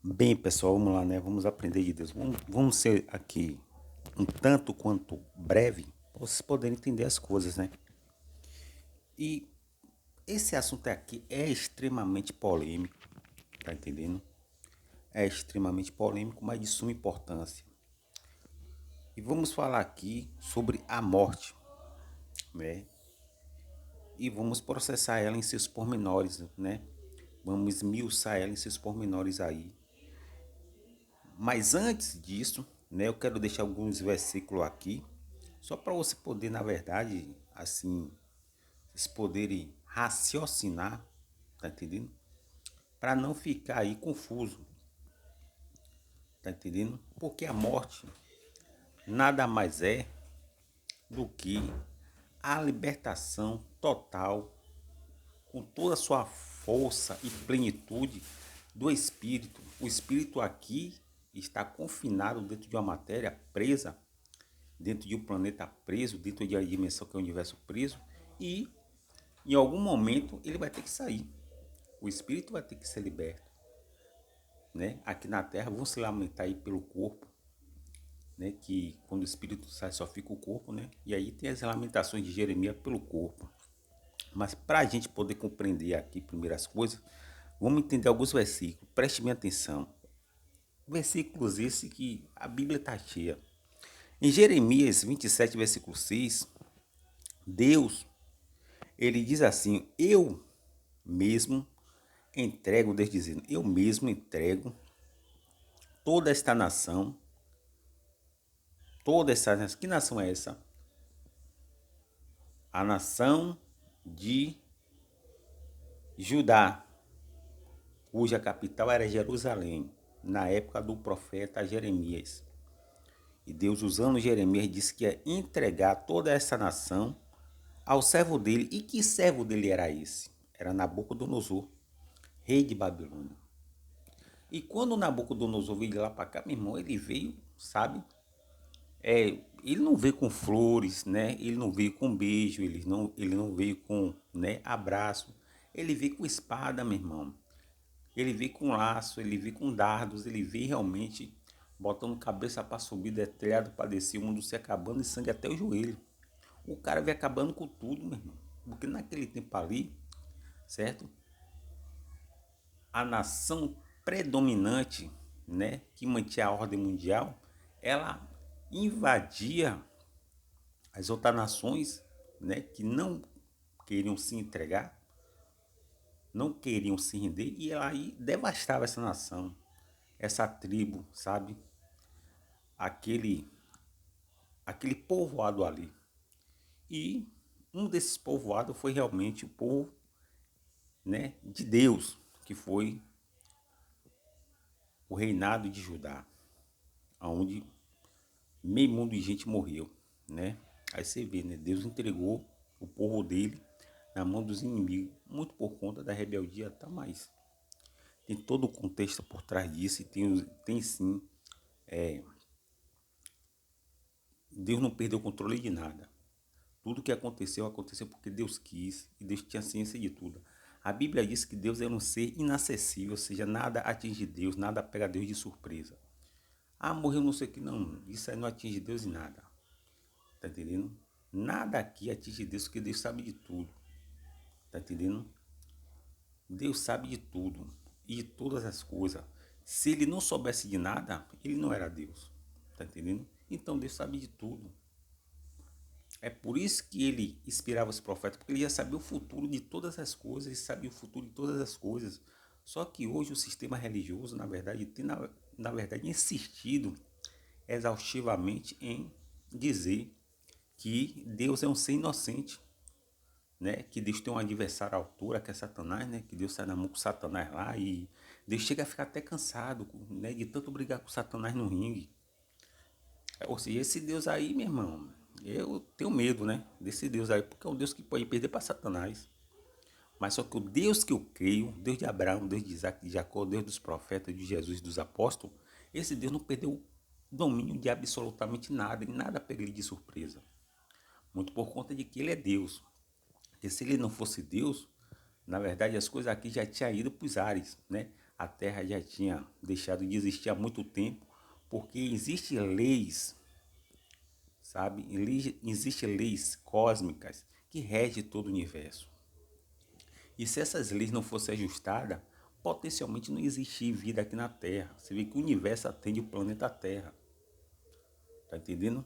Bem, pessoal, vamos lá, né? Vamos aprender de Deus. Vamos ser aqui um tanto quanto breve, para vocês poderem entender as coisas, né? E esse assunto aqui é extremamente polêmico, tá entendendo? É extremamente polêmico, mas de suma importância. E vamos falar aqui sobre a morte, né? E vamos processar ela em seus pormenores, né? Vamos esmiuçar ela em seus pormenores aí. Mas antes disso, né, eu quero deixar alguns versículos aqui, só para você poder, na verdade, assim, vocês poderem raciocinar, tá entendendo? Para não ficar aí confuso, tá entendendo? Porque a morte nada mais é do que a libertação total, com toda a sua força e plenitude do espírito. O espírito aqui está confinado dentro de uma matéria presa, dentro de um planeta preso, dentro de uma dimensão que é o universo preso, e em algum momento ele vai ter que sair. O espírito vai ter que ser liberto, né? Aqui na Terra vão se lamentar aí pelo corpo, né? Que quando o espírito sai só fica o corpo, né? E aí tem as lamentações de Jeremias pelo corpo. Mas para a gente poder compreender aqui primeiras coisas, vamos entender alguns versículos. Preste minha atenção. Versículos esse que a Bíblia está cheia. Em Jeremias 27, versículo 6, Deus, ele diz assim: eu mesmo entrego, Deus dizendo, eu mesmo entrego toda esta nação, que nação é essa? A nação de Judá, cuja capital era Jerusalém, na época do profeta Jeremias. E Deus, usando Jeremias, disse que ia entregar toda essa nação ao servo dele. E que servo dele era esse? Era Nabucodonosor, rei de Babilônia. E quando Nabucodonosor veio de lá para cá, meu irmão, ele veio, sabe? Ele não veio com flores, né? Ele não veio com beijo, ele não veio com, né, abraço. Ele veio com espada, meu irmão. Ele veio com laço, ele veio com dardos, ele veio realmente botando cabeça para subir, telhado para descer, o mundo se acabando e sangue até o joelho. O cara veio acabando com tudo, meu irmão. Porque naquele tempo ali, certo? A nação predominante, né, que mantinha a ordem mundial, ela invadia as outras nações, né, que não queriam se entregar, não queriam se render, e ela aí devastava essa nação, essa tribo, sabe? Aquele, aquele povoado ali. E um desses povoados foi realmente o povo, né, de Deus, que foi o reinado de Judá, onde meio mundo de gente morreu, né? Aí você vê, né? Deus entregou o povo dele na mão dos inimigos, muito por conta da rebeldia, tá? Mas tem todo o contexto por trás disso e tem sim, Deus não perdeu o controle de nada. Tudo que aconteceu, aconteceu porque Deus quis e Deus tinha ciência de tudo. A Bíblia diz que Deus é um ser inacessível, ou seja, nada atinge Deus, nada pega Deus de surpresa. Ah, morreu não sei o que, não, isso aí não atinge Deus em nada. Tá entendendo? Nada aqui atinge Deus, porque Deus sabe de tudo. Tá entendendo? Deus sabe de tudo e de todas as coisas. Se ele não soubesse de nada, ele não era Deus. Tá entendendo? Então Deus sabe de tudo. É por isso que ele inspirava os profetas, porque ele já sabia o futuro de todas as coisas, ele sabia o futuro de todas as coisas. Só que hoje o sistema religioso, na verdade, tem na verdade insistido exaustivamente em dizer que Deus é um ser inocente, né? Que Deus tem um adversário à altura, que é Satanás, né? Que Deus sai na mão com Satanás lá e Deus chega a ficar até cansado, né? De tanto brigar com Satanás no ringue. Ou seja, esse Deus aí, meu irmão, eu tenho medo, né? Desse Deus aí, porque é um Deus que pode perder para Satanás. Mas só que o Deus que eu creio, Deus de Abraão, Deus de Isaac, de Jacó, Deus dos profetas, de Jesus, dos apóstolos, esse Deus não perdeu o domínio de absolutamente nada, e nada pega ele de surpresa. Muito por conta de que ele é Deus. Porque se ele não fosse Deus, na verdade as coisas aqui já tinham ido para os ares, né? a Terra já tinha deixado de existir há muito tempo, porque existem leis, sabe? Existem leis cósmicas que regem todo o universo. E se essas leis não fossem ajustadas, potencialmente não existia vida aqui na Terra. Você vê que o universo atende o planeta Terra. Tá entendendo?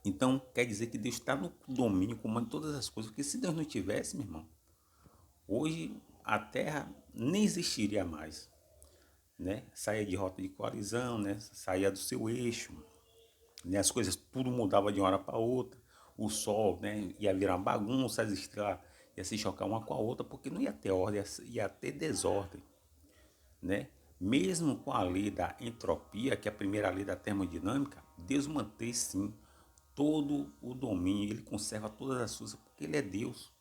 Então, quer dizer que Deus está no domínio, comando todas as coisas. Porque se Deus não tivesse, meu irmão, hoje a Terra nem existiria mais, né? Saía de rota de colisão, né? Saía do seu eixo, né? As coisas tudo mudava de uma hora para outra. O Sol, né? Ia virar uma bagunça, as estrelas iam se chocar uma com a outra, porque não ia ter ordem, ia ter desordem, né? Mesmo com a lei da entropia, que é a primeira lei da termodinâmica, Deus mantém sim todo o domínio, ele conserva todas as coisas, porque ele é Deus.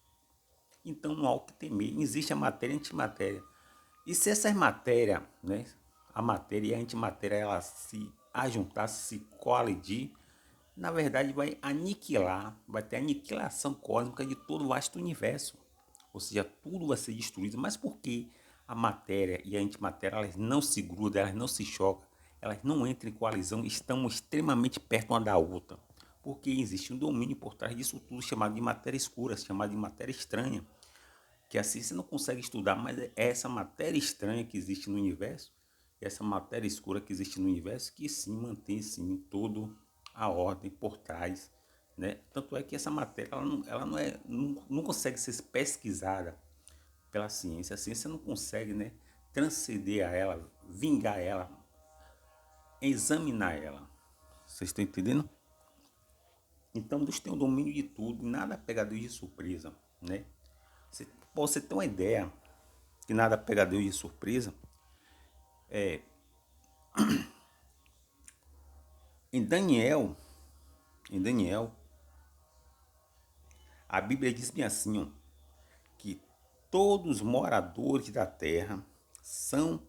Então não há o que temer. Existe a matéria e a antimatéria. E se essas matérias, né, a matéria e a antimatéria, elas se ajuntar, se colidir, na verdade vai aniquilar, vai ter aniquilação cósmica de todo o vasto universo. Ou seja, tudo vai ser destruído. Mas por que a matéria e a antimatéria, elas não se grudam, elas não se chocam, elas não entram em coalizão, estão extremamente perto uma da outra? Porque existe um domínio por trás disso tudo chamado de matéria escura, chamado de matéria estranha, que assim você não consegue estudar, mas é essa matéria estranha que existe no universo, essa matéria escura que existe no universo, que sim mantém sim todo a ordem por trás, né? Tanto é que essa matéria ela não, não consegue ser pesquisada pela ciência. A ciência não consegue, né, transcender a ela, vingar ela, examinar ela. Vocês estão entendendo? Então Deus tem o domínio de tudo, nada pega Deus de surpresa, né? Você tem uma ideia que nada pega Deus de surpresa? É, em Daniel, em Daniel, a Bíblia diz bem assim, ó, que todos os moradores da terra são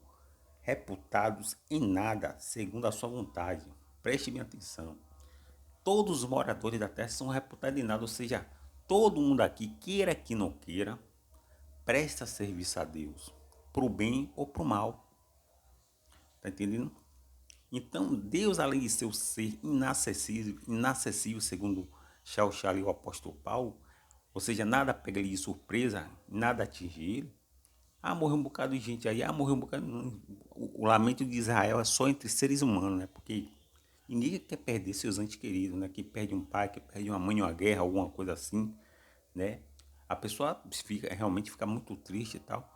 reputados em nada, segundo a sua vontade. Preste bem atenção. Todos os moradores da terra são reputados em nada, ou seja, todo mundo aqui, queira que não queira, presta serviço a Deus, pro bem ou pro mal. Tá entendendo? Então, Deus, além de ser o ser inacessível segundo Charles e o apóstolo Paulo, ou seja, nada pega ele de surpresa, nada atinge ele. Ah, morreu um bocado de gente aí, morreu um bocado. O lamento de Israel é só entre seres humanos, né? Porque ninguém quer perder seus entes queridos, né? Que perde um pai, que perde uma mãe, uma guerra, alguma coisa assim, né? A pessoa realmente fica muito triste e tal.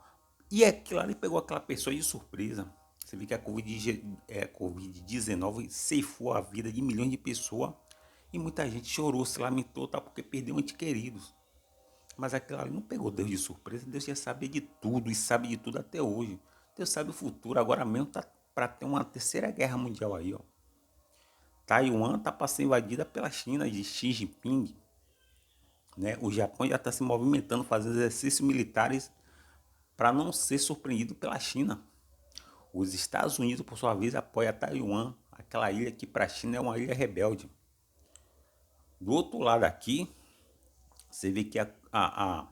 E aquilo ali pegou aquela pessoa de surpresa. Você vê que a Covid-19 ceifou a vida de milhões de pessoas e muita gente chorou, se lamentou, tá, porque perdeu entes queridos. Mas aquilo ali não pegou Deus de surpresa. Deus já sabia de tudo e sabe de tudo até hoje. Deus sabe o futuro. Agora mesmo tá para ter uma terceira guerra mundial aí, ó. Taiwan tá para ser invadida pela China de Xi Jinping, né? O Japão já está se movimentando, fazendo exercícios militares para não ser surpreendido pela China. Os Estados Unidos, por sua vez, apoia Taiwan, aquela ilha que para a China é uma ilha rebelde. Do outro lado aqui, você vê que a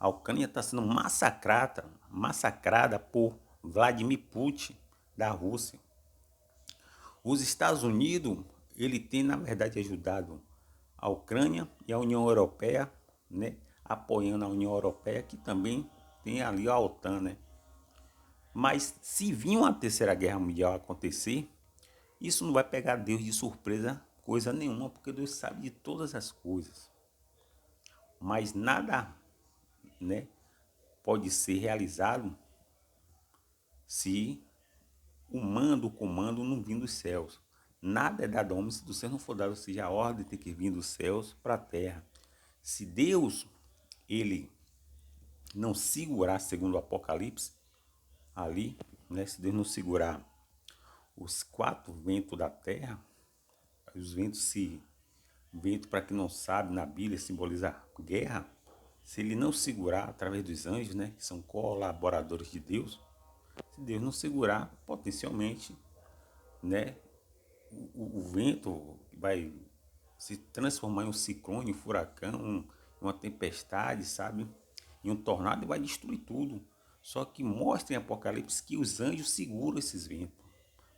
Ucrânia está sendo massacrada por Vladimir Putin, da Rússia. Os Estados Unidos, ele tem, na verdade, ajudado a Ucrânia e a União Europeia, né, apoiando a União Europeia, que também tem ali a OTAN, né? Mas se vir uma terceira guerra mundial acontecer, isso não vai pegar Deus de surpresa coisa nenhuma, porque Deus sabe de todas as coisas. Mas nada, né, pode ser realizado se o comando não vir dos céus. Nada é dado ao homem se do céu não for dado, ou seja, a ordem tem que vir dos céus para a terra. Se Deus, ele não segurar, segundo o Apocalipse, ali, né, se Deus não segurar os quatro ventos da terra, os ventos se vento, para quem não sabe, na Bíblia simboliza guerra. Se ele não segurar através dos anjos, né, que são colaboradores de Deus, se Deus não segurar, potencialmente, né, o vento vai se transformar em um ciclone, um furacão, uma tempestade, sabe? Em um tornado e vai destruir tudo. Só que mostra em Apocalipse que os anjos seguram esses ventos,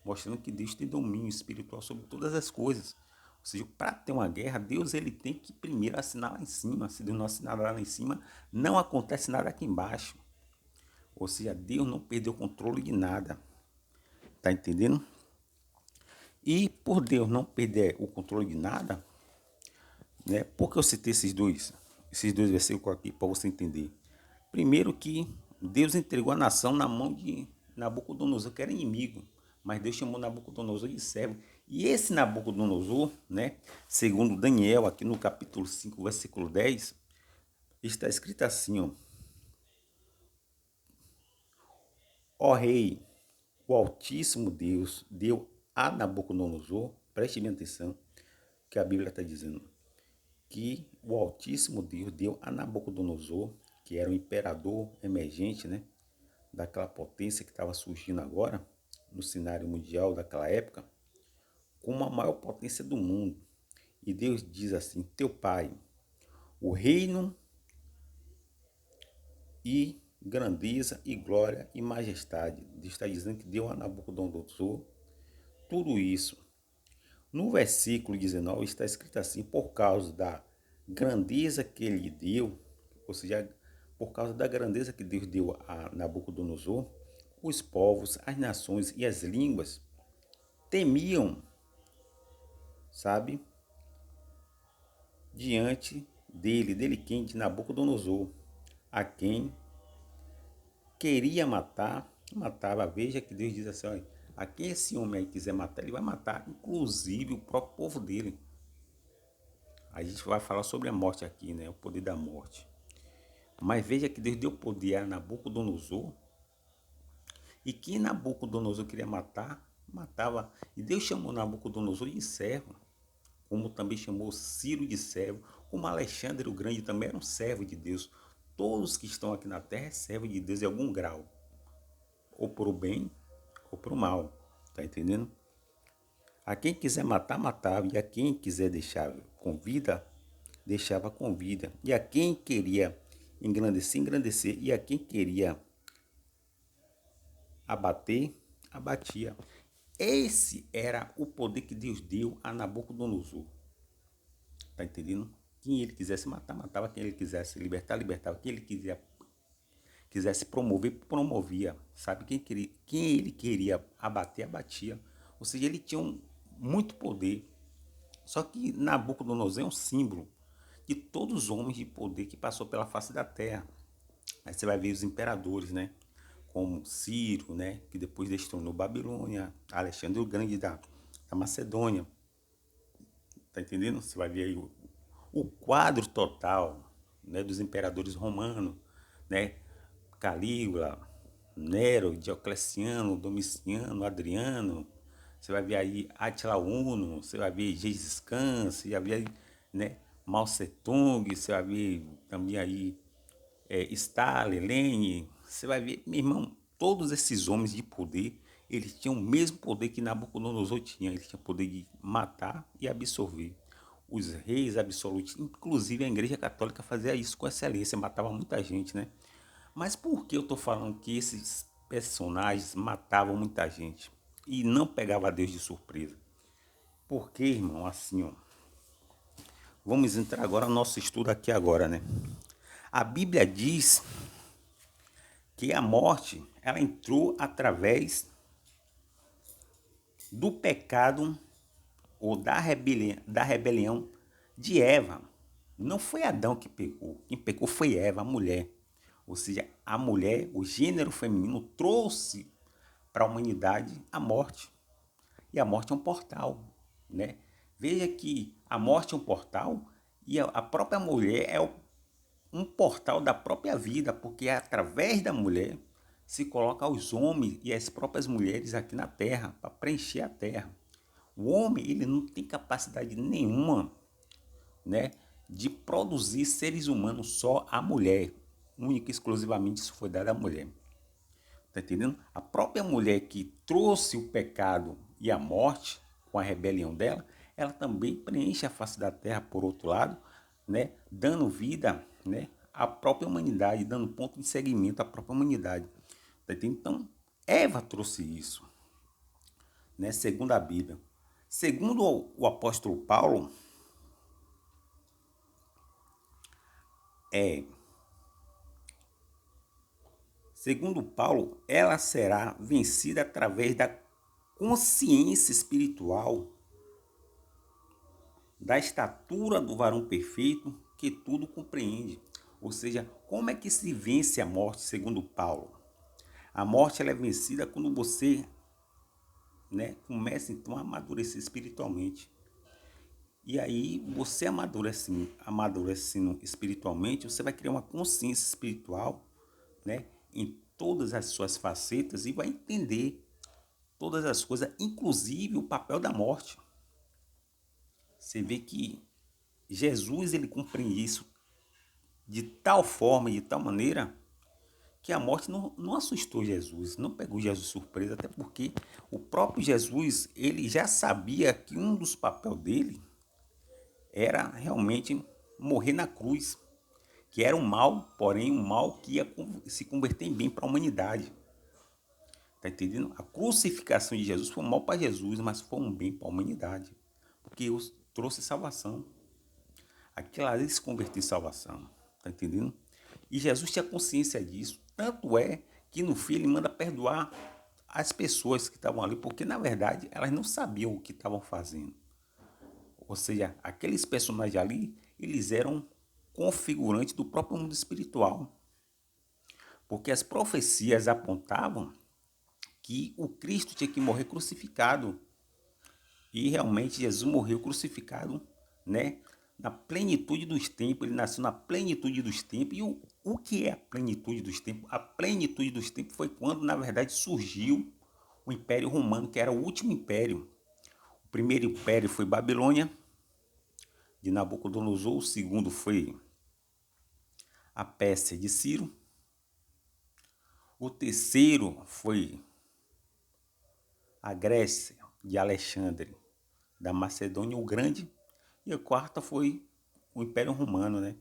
mostrando que Deus tem domínio espiritual sobre todas as coisas. Ou seja, para ter uma guerra, Deus ele tem que primeiro assinar lá em cima. Se Deus não assinar lá em cima, não acontece nada aqui embaixo. Ou seja, Deus não perdeu o controle de nada. Tá entendendo? E por Deus não perder o controle de nada, né? Por que eu citei esses dois versículos aqui para você entender? Primeiro que Deus entregou a nação na mão de Nabucodonosor, que era inimigo, mas Deus chamou Nabucodonosor de servo. E esse Nabucodonosor, né, segundo Daniel, aqui no capítulo 5, versículo 10, está escrito assim, ó: Ó rei, o Altíssimo Deus deu a Nabucodonosor, preste bem atenção, que a Bíblia está dizendo, que o Altíssimo Deus deu a Nabucodonosor, que era o imperador emergente, né, daquela potência que estava surgindo agora no cenário mundial daquela época, como a maior potência do mundo. E Deus diz assim: teu pai, o reino e grandeza e glória e majestade. Deus está dizendo que deu a Nabucodonosor tudo isso. No versículo 19 está escrito assim: por causa da grandeza que ele deu, ou seja, por causa da grandeza que Deus deu a Nabucodonosor, os povos, as nações e as línguas temiam, sabe, diante dele quem? De Nabucodonosor, a quem queria matar, matava. Veja que Deus diz assim: olha, a quem esse homem aí quiser matar, ele vai matar, inclusive o próprio povo dele. A gente vai falar sobre a morte aqui, né? O poder da morte. Mas veja que Deus deu poder a Nabucodonosor, e quem Nabucodonosor queria matar, matava. E Deus chamou Nabucodonosor de servo, como também chamou Ciro de servo, como Alexandre o Grande também era um servo de Deus. Todos que estão aqui na terra é servo de Deus em algum grau, ou para o bem ou para o mal, tá entendendo? A quem quiser matar, matava, e a quem quiser deixar com vida, deixava com vida. E a quem queria engrandecer, engrandecer, e a quem queria abater, abatia. Esse era o poder que Deus deu a Nabucodonosor. Tá entendendo? Quem ele quisesse matar, matava. Quem ele quisesse libertar, libertava. Quem ele quisesse promover, promovia. Sabe? Quem ele queria abater, abatia. Ou seja, ele tinha muito poder. Só que Nabucodonosor é um símbolo de todos os homens de poder que passou pela face da terra. Aí você vai ver os imperadores, né? Como Ciro, né? Que depois destronou Babilônia, Alexandre o Grande da Macedônia. Tá entendendo? Você vai ver aí o quadro total, né, dos imperadores romanos, né? Calígula, Nero, Diocleciano, Domiciano, Adriano. Você vai ver aí Átila Uno, você vai ver Gengis Khan, você vai ver aí, né, Mao Tse-tung, você vai ver também aí Stalin, Lenin. Você vai ver, meu irmão, todos esses homens de poder, eles tinham o mesmo poder que Nabucodonosor tinha. Eles tinham poder de matar e absorver. Os reis absolutos, inclusive a Igreja Católica fazia isso com excelência, matava muita gente, né? Mas por que eu estou falando que esses personagens matavam muita gente e não pegava Deus de surpresa? Porque, irmão, assim, ó, vamos entrar agora no nosso estudo aqui agora, né? A Bíblia diz que a morte, ela entrou através do pecado ou da rebelião de Eva. Não foi Adão que pecou, quem pecou foi Eva, a mulher. Ou seja, a mulher, o gênero feminino, trouxe para a humanidade a morte. E a morte é um portal, né? Veja que a morte é um portal e a própria mulher é um portal da própria vida, porque é através da mulher se coloca os homens e as próprias mulheres aqui na terra, para preencher a terra. O homem, ele não tem capacidade nenhuma, né, de produzir seres humanos, só a mulher. Única e exclusivamente isso foi dado à mulher. Tá entendendo? A própria mulher que trouxe o pecado e a morte com a rebelião dela, ela também preenche a face da terra por outro lado, né, dando vida, né, a própria humanidade, dando ponto de seguimento à própria humanidade. Tá entendendo? Então, Eva trouxe isso, né? Segundo a Bíblia. Segundo o apóstolo Paulo, é, segundo Paulo, ela será vencida através da consciência espiritual, da estatura do varão perfeito que tudo compreende. Ou seja, como é que se vence a morte, segundo Paulo? A morte ela é vencida quando você, né, começa então a amadurecer espiritualmente. E aí, você amadurecendo espiritualmente, você vai criar uma consciência espiritual, né, em todas as suas facetas e vai entender todas as coisas, inclusive o papel da morte. Você vê que Jesus ele compreende isso de tal forma e de tal maneira que a morte não assustou Jesus, não pegou Jesus de surpresa, até porque o próprio Jesus ele já sabia que um dos papéis dele era realmente morrer na cruz, que era um mal, porém um mal que ia se converter em bem para a humanidade. Tá entendendo? A crucificação de Jesus foi um mal para Jesus, mas foi um bem para a humanidade, porque trouxe salvação. Aquilo ali se converteu em salvação, tá entendendo? E Jesus tinha consciência disso, tanto é que no fim ele manda perdoar as pessoas que estavam ali, porque na verdade elas não sabiam o que estavam fazendo. Ou seja, aqueles personagens ali, eles eram configurantes do próprio mundo espiritual. Porque as profecias apontavam que o Cristo tinha que morrer crucificado. E realmente Jesus morreu crucificado, né? Na plenitude dos tempos, ele nasceu na plenitude dos tempos. E o que é a plenitude dos tempos? A plenitude dos tempos foi quando, na verdade, surgiu o Império Romano, que era o último império. O primeiro império foi Babilônia, de Nabucodonosor. O segundo foi a Pérsia de Ciro. O terceiro foi a Grécia de Alexandre da Macedônia o Grande. E a quarta foi o Império Romano, né?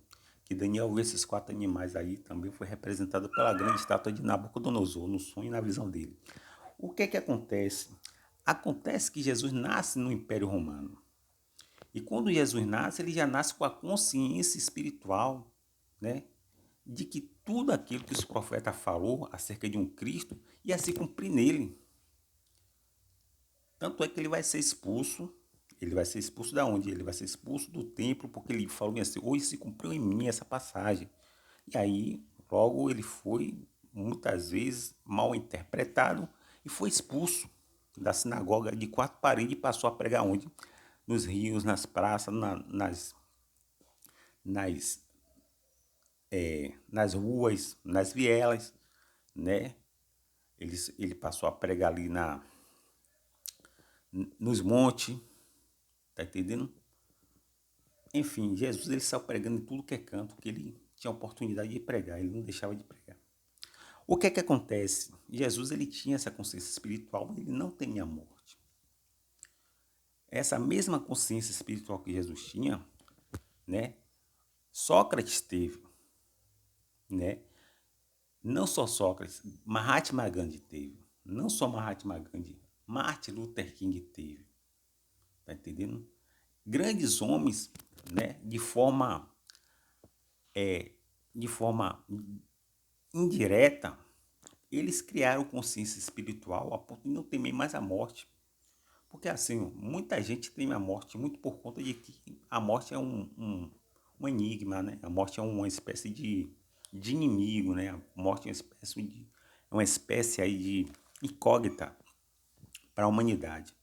Que Daniel vê esses 4 animais aí, também foi representado pela grande estátua de Nabucodonosor, no sonho e na visão dele. O que é que acontece? Acontece que Jesus nasce no Império Romano. E quando Jesus nasce, ele já nasce com a consciência espiritual, né? De que tudo aquilo que os profetas falou acerca de um Cristo ia se cumprir nele. Tanto é que ele vai ser expulso. Ele vai ser expulso da onde? Ele vai ser expulso do templo, porque ele falou assim, hoje se cumpriu em mim essa passagem. E aí, logo ele foi, muitas vezes, mal interpretado e foi expulso da sinagoga de 4 paredes e passou a pregar onde? Nos rios, nas praças, nas, nas ruas, nas vielas, né? Ele passou a pregar ali nos montes, tá entendendo? Enfim, Jesus ele saiu pregando em tudo que é canto, que ele tinha a oportunidade de pregar, ele não deixava de pregar. O que é que acontece? Jesus ele tinha essa consciência espiritual, ele não temia a morte. Essa mesma consciência espiritual que Jesus tinha, né? Sócrates teve, né? Não só Sócrates, Mahatma Gandhi teve. Não só Mahatma Gandhi, Martin Luther King teve. Tá entendendo? Grandes homens, né? De forma indireta, eles criaram consciência espiritual a ponto de não temer mais a morte. Porque assim, muita gente teme a morte muito por conta de que a morte é um enigma, né? A morte é uma espécie de inimigo, né? A morte é uma espécie aí de incógnita para a humanidade.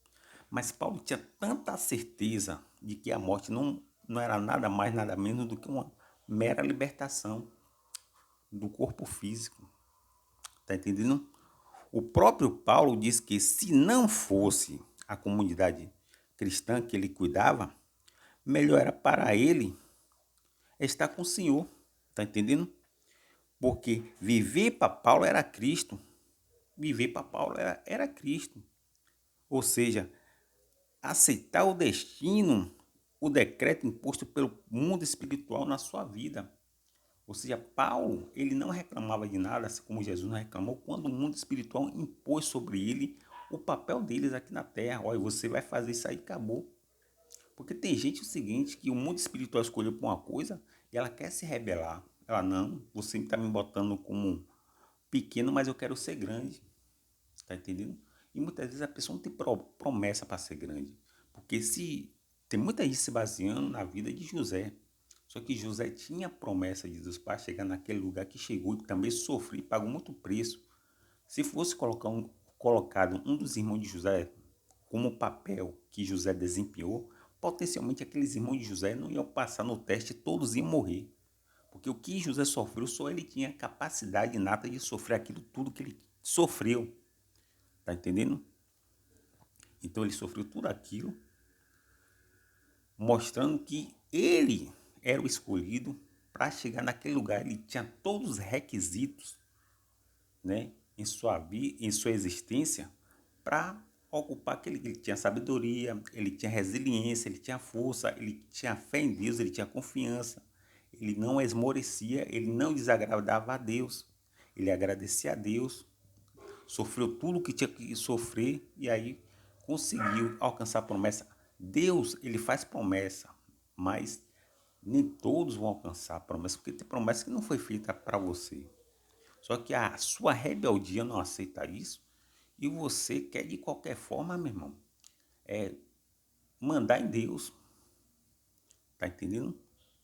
Mas Paulo tinha tanta certeza de que a morte não era nada mais, nada menos do que uma mera libertação do corpo físico. Tá entendendo? O próprio Paulo diz que se não fosse a comunidade cristã que ele cuidava, melhor era para ele estar com o Senhor. Tá entendendo? Porque viver para Paulo era Cristo. Viver para Paulo era Cristo. Ou seja, aceitar o destino, o decreto imposto pelo mundo espiritual na sua vida. Ou seja, Paulo, ele não reclamava de nada, assim como Jesus não reclamou, quando o mundo espiritual impôs sobre ele o papel deles aqui na terra. Olha, você vai fazer isso aí, acabou. Porque tem gente o seguinte, que o mundo espiritual escolheu por uma coisa e ela quer se rebelar. Ela, não, você está me botando como pequeno, mas eu quero ser grande. Tá entendendo? E muitas vezes a pessoa não tem promessa para ser grande. Porque se tem muita gente se baseando na vida de José. Só que José tinha promessa de Deus para chegar naquele lugar que chegou e também sofreu e pagou muito preço. Se fosse colocado um dos irmãos de José como o papel que José desempenhou, potencialmente aqueles irmãos de José não iam passar no teste, todos iam morrer. Porque o que José sofreu, só ele tinha capacidade inata de sofrer aquilo tudo que ele sofreu. Tá entendendo? Então ele sofreu tudo aquilo, mostrando que ele era o escolhido para chegar naquele lugar. Ele tinha todos os requisitos, né, em sua existência para ocupar aquele. Ele tinha sabedoria, ele tinha resiliência, ele tinha força, ele tinha fé em Deus, ele tinha confiança. Ele não esmorecia, ele não desagradava a Deus. Ele agradecia a Deus, sofreu tudo o que tinha que sofrer e aí conseguiu alcançar a promessa. Deus, ele faz promessa, mas nem todos vão alcançar a promessa, porque tem promessa que não foi feita para você. Só que a sua rebeldia não aceita isso e você quer de qualquer forma, meu irmão, mandar em Deus. Tá entendendo?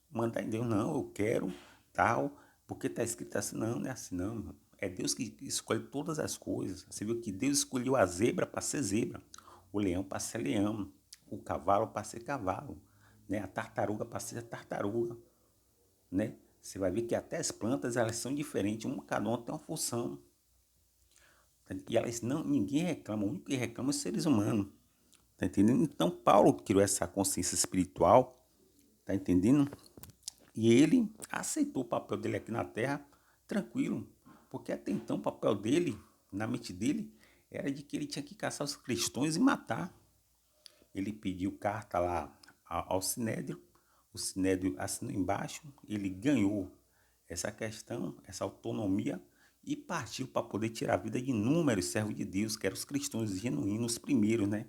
Mandar em Deus, não, eu quero tal, porque tá escrito assim, não é assim não, irmão. É Deus que escolhe todas as coisas. Você viu que Deus escolheu a zebra para ser zebra, o leão para ser leão, o cavalo para ser cavalo, né? A tartaruga para ser tartaruga, né? Você vai ver que até as plantas elas são diferentes, cada uma tem uma função. E elas não, ninguém reclama, o único que reclama é os seres humanos. Tá entendendo? Então Paulo criou essa consciência espiritual, tá entendendo? E ele aceitou o papel dele aqui na Terra tranquilo, porque até então o papel dele, na mente dele, era de que ele tinha que caçar os cristãos e matar. Ele pediu carta lá ao Sinédrio, o Sinédrio assinou embaixo, ele ganhou essa questão, essa autonomia e partiu para poder tirar a vida de inúmeros servos de Deus, que eram os cristãos genuínos, os primeiros, né?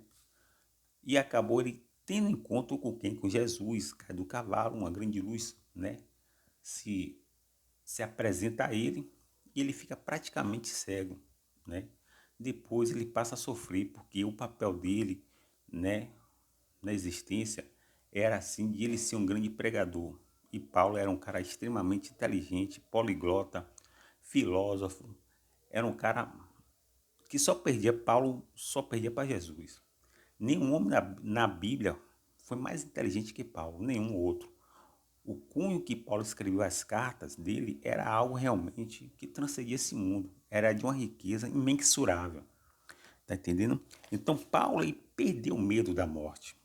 E acabou ele tendo encontro com quem? Com Jesus, cai do cavalo, uma grande luz, né? Se, se apresenta a ele e ele fica praticamente cego, né? Depois ele passa a sofrer porque o papel dele, né, na existência era assim de ele ser um grande pregador. E Paulo era um cara extremamente inteligente, poliglota, filósofo, era um cara que Paulo só perdia para Jesus. Nenhum homem na Bíblia foi mais inteligente que Paulo, nenhum outro. O cunho que Paulo escreveu as cartas dele era algo realmente que transcendia esse mundo, era de uma riqueza imensurável. Tá entendendo? Então Paulo ele perdeu o medo da morte.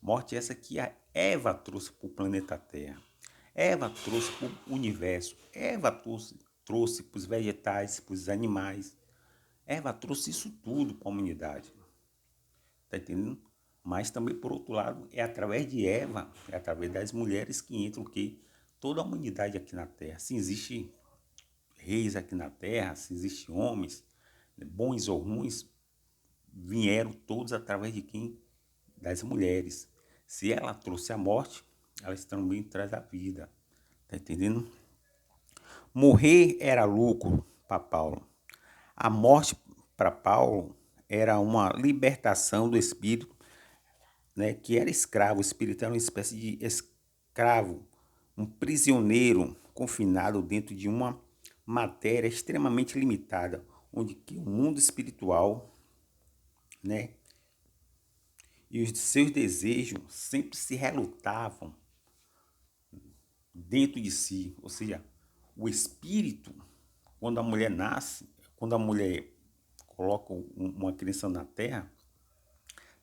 Morte essa que a Eva trouxe para o planeta Terra. Eva trouxe para o universo. Eva trouxe para os vegetais, para os animais. Eva trouxe isso tudo para a humanidade. Tá entendendo? Mas também, por outro lado, é através de Eva, é através das mulheres que entra o quê? Toda a humanidade aqui na Terra. Se existe reis aqui na Terra, se existe homens, bons ou ruins, vieram todos através de quem? Das mulheres. Se ela trouxe a morte, elas também traz a vida. Tá entendendo? Morrer era lucro para Paulo. A morte para Paulo era uma libertação do espírito, né, que era escravo. O espírito era uma espécie de escravo, um prisioneiro confinado dentro de uma matéria extremamente limitada, onde que o mundo espiritual, né, e os seus desejos sempre se relutavam dentro de si. Ou seja, o espírito, quando a mulher nasce, quando a mulher coloca uma criança na terra,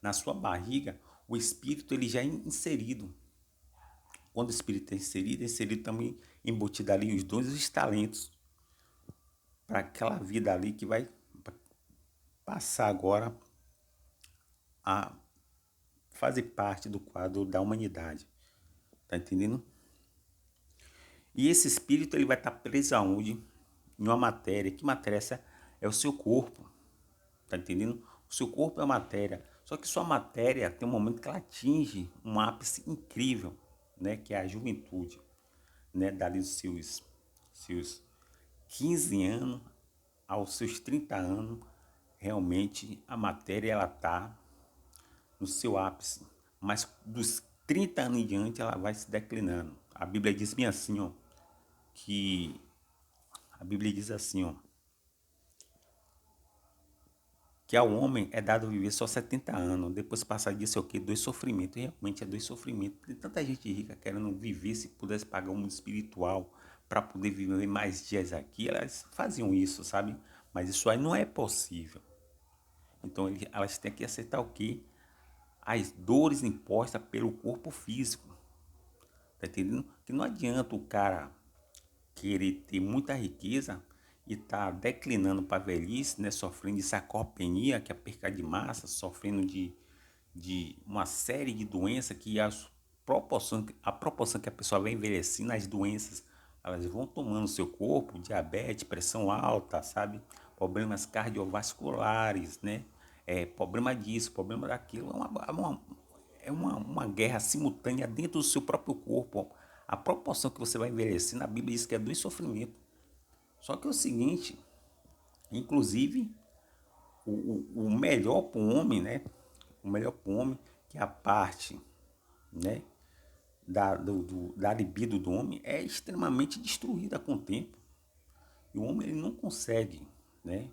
na sua barriga, o espírito ele já é inserido. Quando o espírito é inserido também embutido ali os dons e os talentos para aquela vida ali que vai passar agora a fazer parte do quadro da humanidade. Tá entendendo? E esse espírito ele vai estar preso aonde? Em uma matéria. Que matéria essa? É o seu corpo. Tá entendendo? O seu corpo é matéria. Só que sua matéria tem um momento que ela atinge um ápice incrível, né? Que é a juventude, né? Dali dos seus 15 anos aos seus 30 anos, realmente a matéria ela tá no seu ápice. Mas dos 30 anos em diante ela vai se declinando. A Bíblia diz bem assim, ó, que a Bíblia diz assim, ó, que ao homem é dado viver só 70 anos, depois passar disso é o quê? Dois sofrimentos, e realmente é dois sofrimentos. Tem tanta gente rica querendo viver, se pudesse pagar um mundo espiritual para poder viver mais dias aqui, elas faziam isso, sabe? Mas isso aí não é possível. Então elas têm que aceitar o quê? As dores impostas pelo corpo físico, tá entendendo? Que não adianta o cara querer ter muita riqueza e tá declinando para a velhice, né, sofrendo de sarcopenia, que é a perca de massa, sofrendo de uma série de doenças que a proporção que a pessoa vai envelhecendo, as doenças elas vão tomando seu corpo, diabetes, pressão alta, sabe? Problemas cardiovasculares, né? Problema disso, problema daquilo. É uma guerra simultânea dentro do seu próprio corpo. A proporção que você vai envelhecer, na Bíblia diz que é do sofrimento. Só que é o seguinte, inclusive, o melhor para o homem, né? O melhor para o homem, que é a parte, né? Da libido do homem, é extremamente destruída com o tempo. E o homem ele não consegue, né?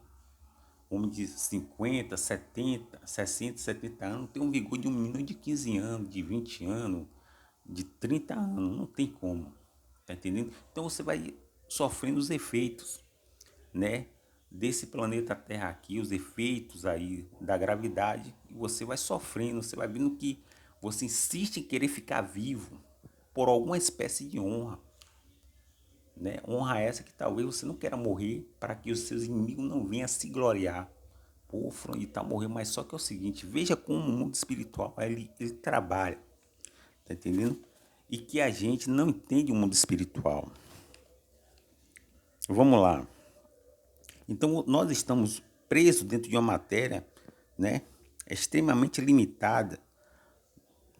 O homem de 50, 70, 60, 70 anos tem um vigor de um menino de 15 anos, de 20 anos, de 30 anos. Não tem como. Tá entendendo? Então você vai sofrendo os efeitos, né? Desse planeta Terra aqui, os efeitos aí da gravidade, e você vai sofrendo, você vai vendo que você insiste em querer ficar vivo por alguma espécie de honra, né? Honra essa que talvez você não queira morrer para que os seus inimigos não venham a se gloriar. Pô, fulano tá morrendo, mas só que é o seguinte, veja como o mundo espiritual ele trabalha, tá entendendo? E que a gente não entende o mundo espiritual. Vamos lá. Então nós estamos presos dentro de uma matéria, né, extremamente limitada,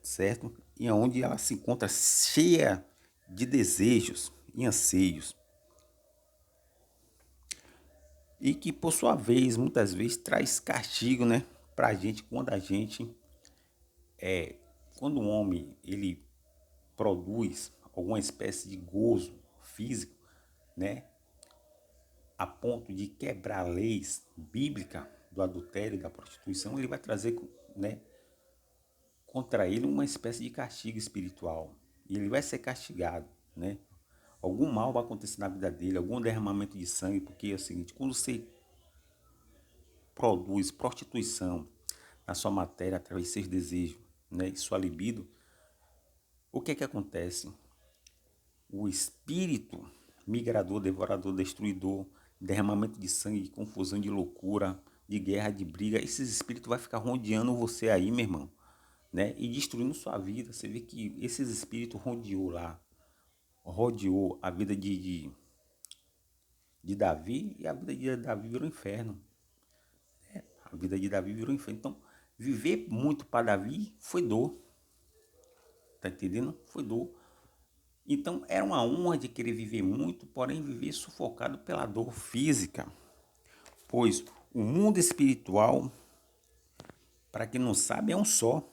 certo? E onde ela se encontra cheia de desejos e anseios. E que por sua vez, muitas vezes, traz castigo, né, pra gente quando o homem ele produz alguma espécie de gozo físico, né, a ponto de quebrar leis bíblicas do adultério e da prostituição, ele vai trazer, né, contra ele uma espécie de castigo espiritual. E ele vai ser castigado, né? Algum mal vai acontecer na vida dele, algum derramamento de sangue, porque é o seguinte, quando você produz prostituição na sua matéria através de seus desejos, né, e sua libido, o que é que acontece? O espírito migrador, devorador, destruidor, derramamento de sangue, de confusão, de loucura, de guerra, de briga, esses espíritos vai ficar rodeando você aí, meu irmão, né? E destruindo sua vida. Você vê que esses espíritos rodeou a vida de Davi, e a vida de Davi virou inferno. A vida de Davi virou inferno. Então, viver muito para Davi foi dor. Tá entendendo? Foi dor. Então, era uma honra de querer viver muito, porém viver sufocado pela dor física. Pois o mundo espiritual, para quem não sabe, é um só.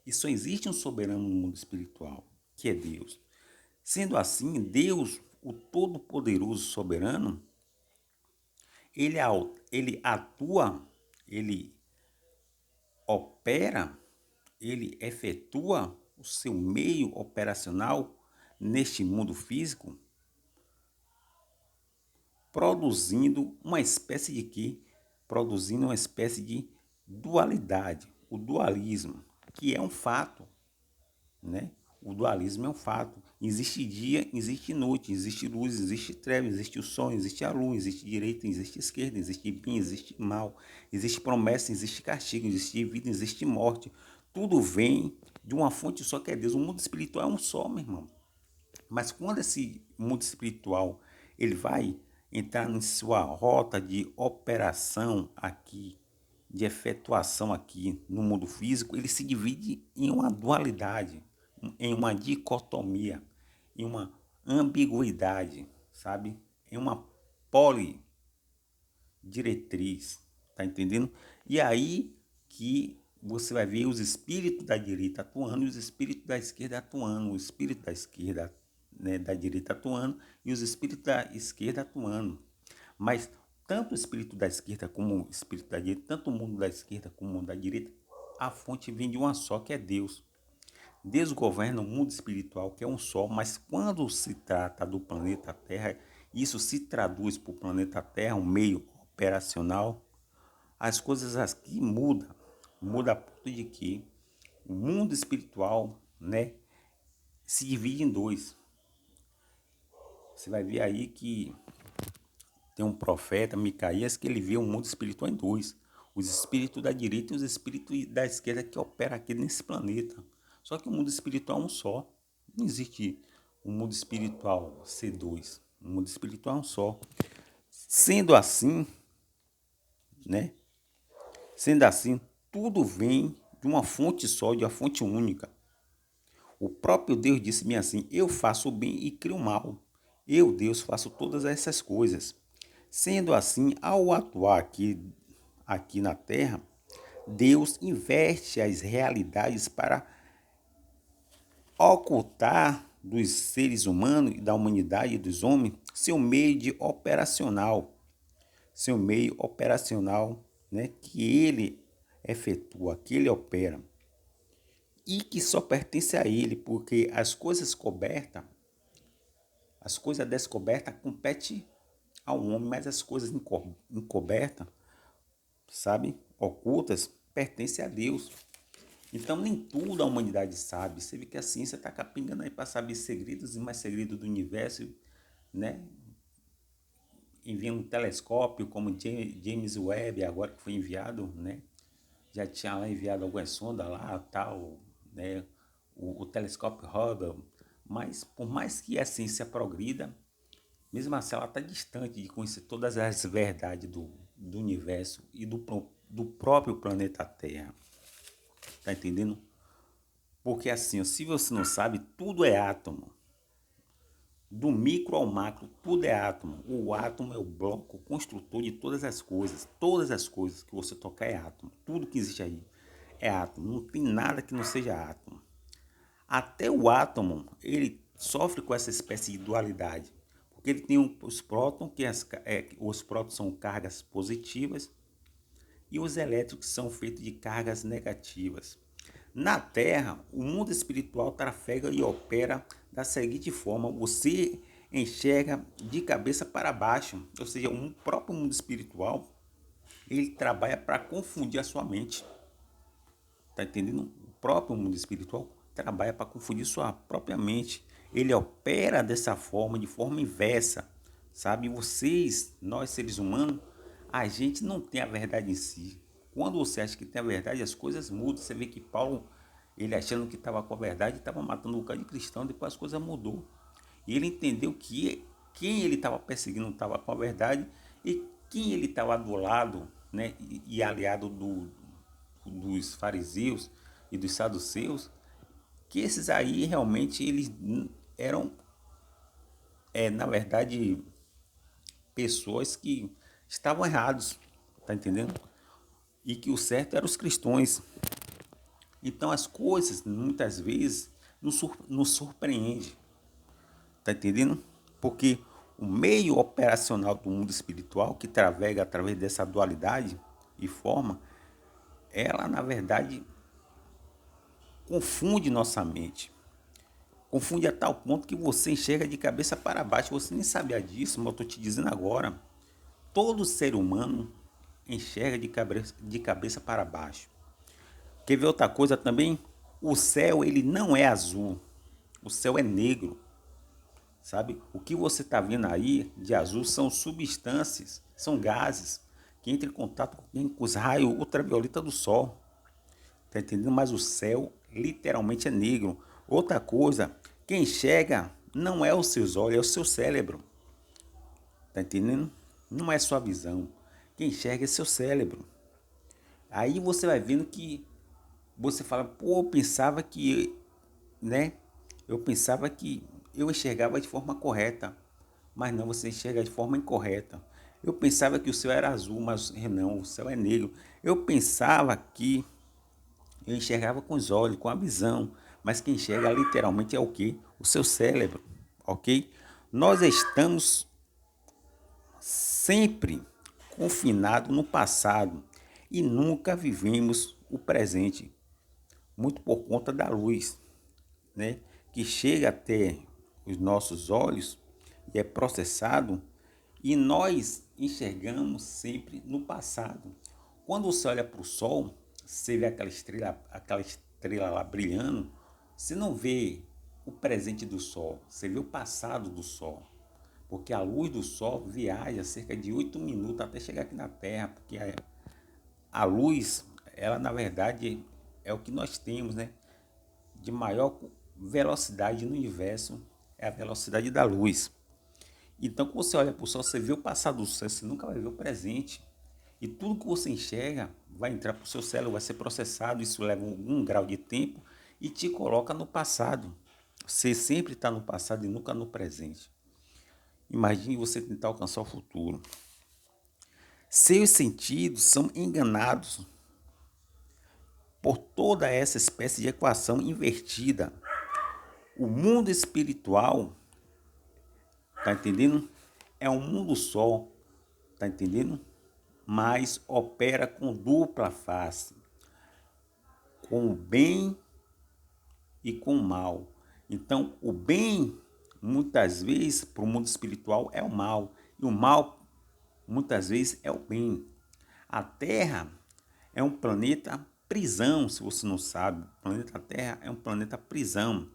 E só existe um soberano no mundo espiritual, que é Deus. Sendo assim, Deus, o Todo-Poderoso Soberano, ele atua, ele opera, ele efetua o seu meio operacional neste mundo físico, produzindo uma espécie de quê? Produzindo uma espécie de dualidade, o dualismo, que é um fato, né? O dualismo é um fato. Existe dia, existe noite, existe luz, existe trevas, existe o sol, existe a luz, existe direita, existe esquerda, existe bem, existe mal, existe promessa, existe castigo, existe vida, existe morte. Tudo vem de uma fonte só que é Deus. O mundo espiritual é um só, meu irmão. Mas quando esse mundo espiritual ele vai entrar em sua rota de operação aqui, de efetuação aqui no mundo físico, ele se divide em uma dualidade, em uma dicotomia, em uma ambiguidade, sabe? Em uma polidiretriz, tá entendendo? E aí que você vai ver os espíritos da direita atuando e os espíritos da esquerda atuando, o espírito da esquerda, né, da direita atuando e os espíritos da esquerda atuando. Mas tanto o espírito da esquerda como o espírito da direita, tanto o mundo da esquerda como o mundo da direita, a fonte vem de uma só, que é Deus. Deus governa o mundo espiritual, que é um só, mas quando se trata do planeta Terra, isso se traduz para o planeta Terra, um meio operacional, as coisas aqui mudam. Muda a ponto de que o mundo espiritual, né, se divide em dois. Você vai ver aí que tem um profeta, Micaías, que ele vê o mundo espiritual em dois. Os espíritos da direita e os espíritos da esquerda que operam aqui nesse planeta. Só que o mundo espiritual é um só. Não existe um mundo espiritual ser dois. O mundo espiritual é um só. Sendo assim, né? Sendo assim, tudo vem de uma fonte só, de uma fonte única. O próprio Deus disse-me assim: eu faço o bem e crio o mal. Eu, Deus, faço todas essas coisas. Sendo assim, ao atuar aqui na Terra, Deus inverte as realidades para ocultar dos seres humanos e da humanidade e dos homens seu meio operacional, né, que ele efetua, que ele opera e que só pertence a ele, porque as coisas descobertas competem ao homem, mas as coisas encobertas, sabe, ocultas, pertencem a Deus. Então nem tudo a humanidade sabe. Você vê que a ciência está capingando aí para saber segredos e mais segredos do universo, né? Enviando um telescópio como James Webb, agora que foi enviado, né? Já tinha lá enviado algumas sondas lá, tal, né? O telescópio Hubble. Mas por mais que a ciência progrida, mesmo assim ela está distante de conhecer todas as verdades do universo e do próprio planeta Terra. Tá entendendo? Porque assim, se você não sabe, tudo é átomo. Do micro ao macro, tudo é átomo. O átomo é o bloco construtor de todas as coisas. Todas as coisas que você tocar é átomo. Tudo que existe aí é átomo. Não tem nada que não seja átomo. Até o átomo, ele sofre com essa espécie de dualidade. Porque ele tem os prótons, os prótons são cargas positivas, e os elétrons são feitos de cargas negativas. Na Terra, o mundo espiritual trafega e opera da seguinte forma: você enxerga de cabeça para baixo, ou seja, o próprio mundo espiritual, ele trabalha para confundir a sua mente. Tá entendendo? O próprio mundo espiritual trabalha para confundir sua própria mente. Ele opera dessa forma, de forma inversa, sabe? Nós seres humanos, a gente não tem a verdade em si. Quando você acha que tem a verdade, as coisas mudam. Você vê que Paulo, ele achando que estava com a verdade, estava matando um bocado de cristão, depois as coisas mudou. E ele entendeu que quem ele estava perseguindo estava com a verdade e quem ele estava do lado, né, e aliado dos fariseus e dos saduceus, que esses aí realmente eles eram, na verdade, pessoas que estavam errados, tá entendendo? E que o certo eram os cristãos. Então as coisas muitas vezes nos surpreendem, tá entendendo? Porque o meio operacional do mundo espiritual que travega através dessa dualidade e forma, ela na verdade confunde nossa mente. Confunde a tal ponto que você enxerga de cabeça para baixo. Você nem sabia disso, mas eu estou te dizendo agora. Todo ser humano enxerga de cabeça para baixo. Quer ver outra coisa também? O céu, ele não é azul. O céu é negro. Sabe? O que você está vendo aí de azul são substâncias, são gases que entram em contato com os raios ultravioleta do sol. Tá entendendo? Mas o céu literalmente é negro. Outra coisa, quem enxerga Não é os seus olhos, é o seu cérebro. Tá entendendo? Não é sua visão. Quem enxerga é seu cérebro. Aí você vai vendo que você fala, pô, eu pensava que, né? Eu pensava que eu enxergava de forma correta, mas não, você enxerga de forma incorreta. Eu pensava que o céu era azul, mas não, o céu é negro. Eu pensava que eu enxergava com os olhos, com a visão, mas quem enxerga literalmente é o quê? O seu cérebro, ok? Nós estamos sempre confinados no passado e nunca vivemos o presente, muito por conta da luz, né? Que chega até os nossos olhos e é processado e nós enxergamos sempre no passado. Quando você olha para o sol, você vê aquela estrela lá brilhando, você não vê o presente do sol, você vê o passado do sol. Porque a luz do sol viaja cerca de 8 minutos até chegar aqui na Terra, porque a luz, ela na verdade é o que nós temos, né? De maior velocidade no universo, é a velocidade da luz. Então, quando você olha para o sol, você vê o passado do céu, você nunca vai ver o presente. E tudo que você enxerga vai entrar para o seu cérebro, vai ser processado, isso leva algum grau de tempo e te coloca no passado. Você sempre está no passado e nunca no presente. Imagine você tentar alcançar o futuro. Seus sentidos são enganados por toda essa espécie de equação invertida. O mundo espiritual, tá entendendo? É um mundo só, tá entendendo? Mas opera com dupla face, com o bem e com o mal. Então, o bem, muitas vezes, para o mundo espiritual é o mal, e o mal, muitas vezes, é o bem. A Terra é um planeta prisão, se você não sabe. O planeta Terra é um planeta prisão.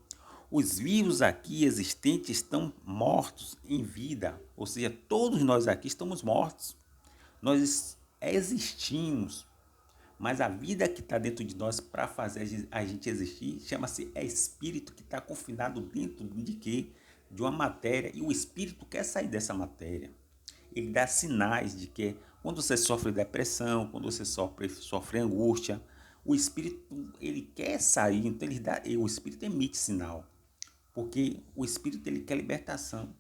Os vivos aqui existentes estão mortos em vida, ou seja, todos nós aqui estamos mortos. Nós existimos, mas a vida que está dentro de nós para fazer a gente existir chama-se espírito que está confinado dentro de quê? De uma matéria, e o espírito quer sair dessa matéria. Ele dá sinais de que quando você sofre depressão, quando você sofre angústia, o espírito ele quer sair, então o espírito emite sinal, porque o espírito ele quer libertação.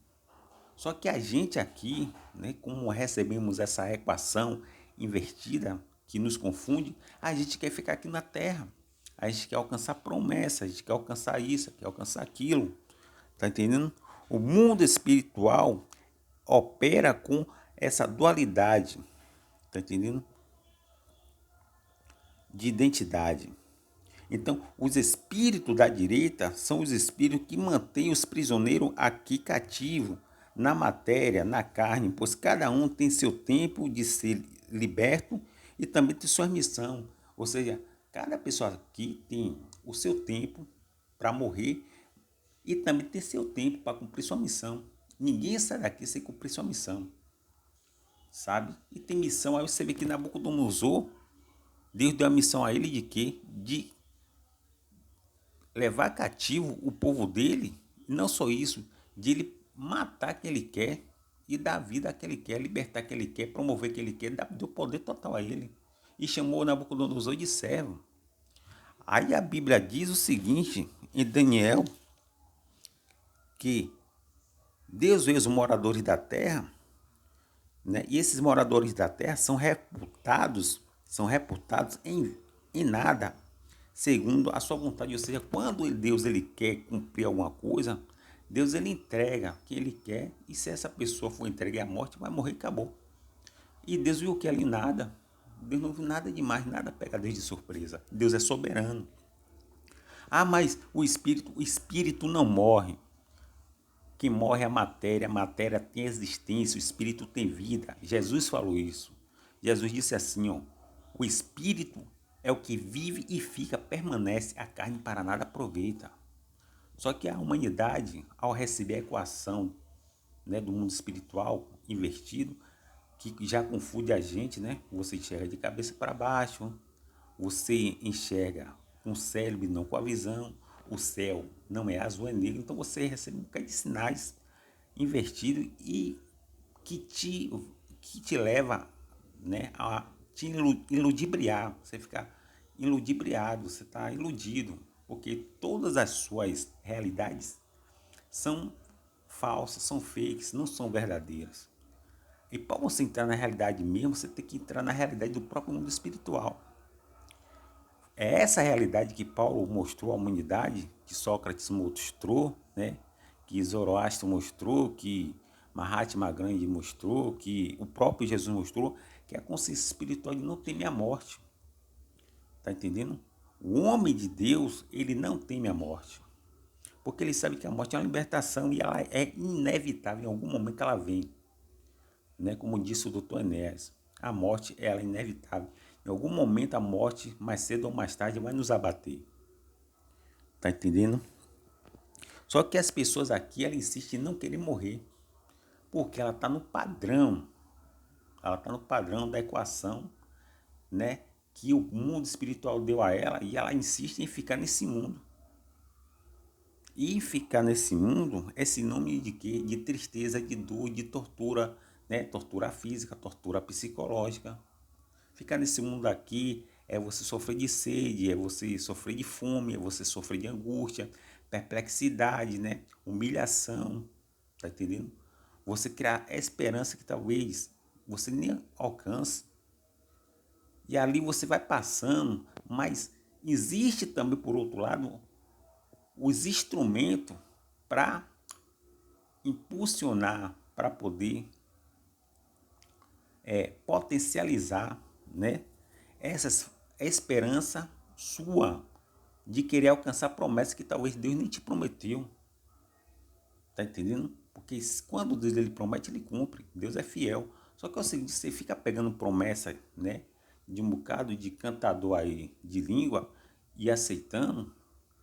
Só que a gente aqui, né, como recebemos essa equação invertida que nos confunde, a gente quer ficar aqui na Terra. A gente quer alcançar promessas, a gente quer alcançar isso, quer alcançar aquilo. Tá entendendo? O mundo espiritual opera com essa dualidade, tá entendendo? De identidade. Então, os espíritos da direita são os espíritos que mantêm os prisioneiros aqui cativos, na matéria, na carne, pois cada um tem seu tempo de ser liberto e também tem sua missão. Ou seja, cada pessoa aqui tem o seu tempo para morrer e também tem seu tempo para cumprir sua missão. Ninguém sai daqui sem cumprir sua missão, sabe? E tem missão, aí você vê que Nabucodonosor, Deus deu a missão a ele de quê? De levar cativo o povo dele, e não só isso, de ele matar quem ele quer e dar vida a quem ele quer, libertar quem ele quer, promover quem ele quer, deu poder total a ele. E chamou Nabucodonosor de servo. Aí a Bíblia diz o seguinte, em Daniel, que Deus vê os moradores da terra, né? E esses moradores da terra são reputados em nada, segundo a sua vontade. Ou seja, quando Deus ele quer cumprir alguma coisa, Deus ele entrega o que ele quer, e se essa pessoa for entregue à morte, vai morrer e acabou. E Deus viu que ali nada, Deus não viu nada demais, nada pega Deus de surpresa. Deus é soberano. Ah, mas o espírito não morre. Quem morre é a matéria tem existência, o espírito tem vida. Jesus falou isso. Jesus disse assim, ó, o espírito é o que vive e fica, permanece, a carne para nada aproveita. Só que a humanidade, ao receber a equação, né, do mundo espiritual invertido, que já confunde a gente, né? Você enxerga de cabeça para baixo, você enxerga com o cérebro e não com a visão, o céu não é azul, é negro, então você recebe um bocado de sinais invertidos e que te, que te leva, né, a te iludibriar, você ficar iludibriado, você está iludido, porque todas as suas realidades são falsas, são fakes, não são verdadeiras. E para você entrar na realidade mesmo, você tem que entrar na realidade do próprio mundo espiritual. É essa realidade que Paulo mostrou à humanidade, que Sócrates mostrou, né? Que Zoroastro mostrou, que Mahatma Gandhi mostrou, que o próprio Jesus mostrou, que a consciência espiritual não teme a morte. Tá entendendo? O homem de Deus, ele não teme a morte. Porque ele sabe que a morte é uma libertação e ela é inevitável, em algum momento ela vem. Né? Como disse o doutor Enéas, a morte ela é inevitável. Em algum momento a morte, mais cedo ou mais tarde, vai nos abater. Tá entendendo? Só que as pessoas aqui, ela insistem em não querer morrer. Porque ela está no padrão. Ela está no padrão da equação, né? Que o mundo espiritual deu a ela e ela insiste em ficar nesse mundo. E ficar nesse mundo é sinônimo de quê? De tristeza, de dor, de tortura, né? Tortura física, tortura psicológica. Ficar nesse mundo aqui é você sofrer de sede, é você sofrer de fome, é você sofrer de angústia, perplexidade, né? Humilhação, tá entendendo? Você criar esperança que talvez você nem alcance. E ali você vai passando, mas existe também, por outro lado, os instrumentos para impulsionar, para poder potencializar, né, essa esperança sua de querer alcançar promessas que talvez Deus nem te prometeu. Tá entendendo? Porque quando Deus ele promete, ele cumpre. Deus é fiel. Só que é o seguinte, você fica pegando promessa, né, de um bocado de cantador aí de língua e aceitando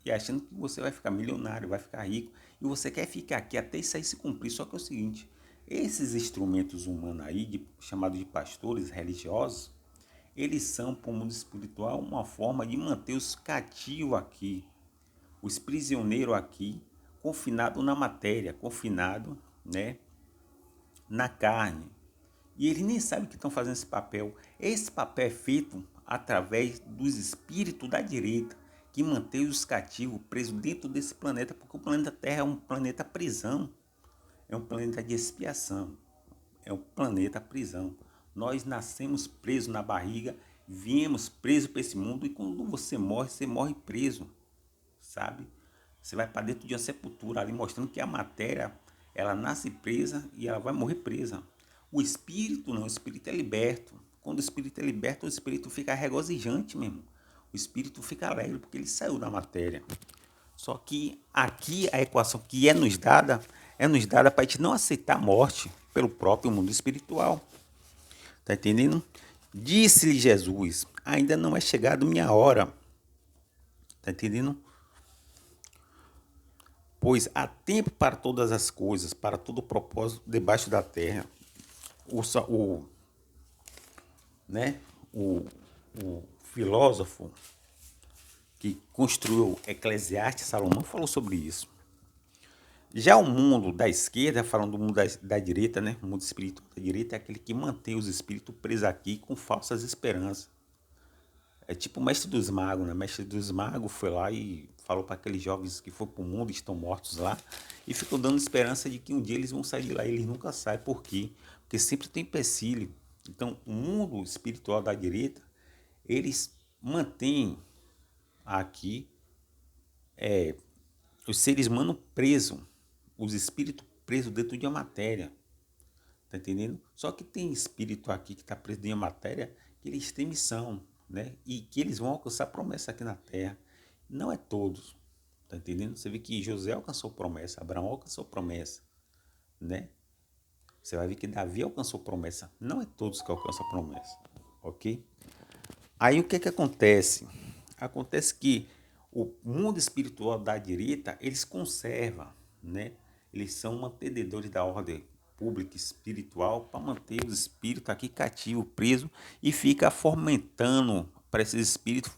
e achando que você vai ficar milionário, vai ficar rico, e você quer ficar aqui até isso aí se cumprir. Só que é o seguinte, esses instrumentos humanos aí, chamados de pastores religiosos, eles são, para o mundo espiritual, uma forma de manter os cativos aqui, os prisioneiros aqui, confinado na matéria, confinado, né, na carne. E eles nem sabem que estão fazendo esse papel. Esse papel é feito através dos espíritos da direita, que mantém os cativos presos dentro desse planeta, porque o planeta Terra é um planeta prisão, é um planeta de expiação, é um planeta prisão. Nós nascemos presos na barriga, viemos presos para esse mundo, e quando você morre preso, sabe? Você vai para dentro de uma sepultura ali, mostrando que a matéria, ela nasce presa e ela vai morrer presa. O espírito não, o espírito é liberto. Quando o espírito é liberto, o espírito fica regozijante mesmo. O espírito fica alegre porque ele saiu da matéria. Só que aqui a equação que é nos dada para a gente não aceitar a morte pelo próprio mundo espiritual. Tá entendendo? Disse-lhe Jesus, ainda não é chegado minha hora. Tá entendendo? Pois há tempo para todas as coisas, para todo propósito debaixo da terra. O, né, o, o filósofo que construiu Eclesiastes, Salomão, falou sobre isso. Já o mundo da esquerda, falando do mundo da direita, né, o mundo espiritual da direita, é aquele que mantém os espíritos presos aqui com falsas esperanças. É tipo o mestre dos magos, né? O mestre dos magos foi lá e falou para aqueles jovens que foram para o mundo e estão mortos lá, e ficou dando esperança de que um dia eles vão sair de lá. E eles nunca saem. Por quê? Porque sempre tem empecilho. Então, o mundo espiritual da direita, eles mantêm aqui os seres humanos presos, os espíritos presos dentro de uma matéria. Tá entendendo? Só que tem espírito aqui que está preso dentro de uma matéria que eles têm missão, né? E que eles vão alcançar promessa aqui na terra. Não é todos, tá entendendo? Você vê que José alcançou promessa, Abraão alcançou promessa, né? Você vai ver que Davi alcançou promessa. Não é todos que alcançam promessa, ok? Aí o que que acontece? Acontece que o mundo espiritual da direita, eles conservam, né? Eles são mantenedores da ordem pública espiritual para manter os espíritos aqui cativos, presos, e fica fomentando para esses espíritos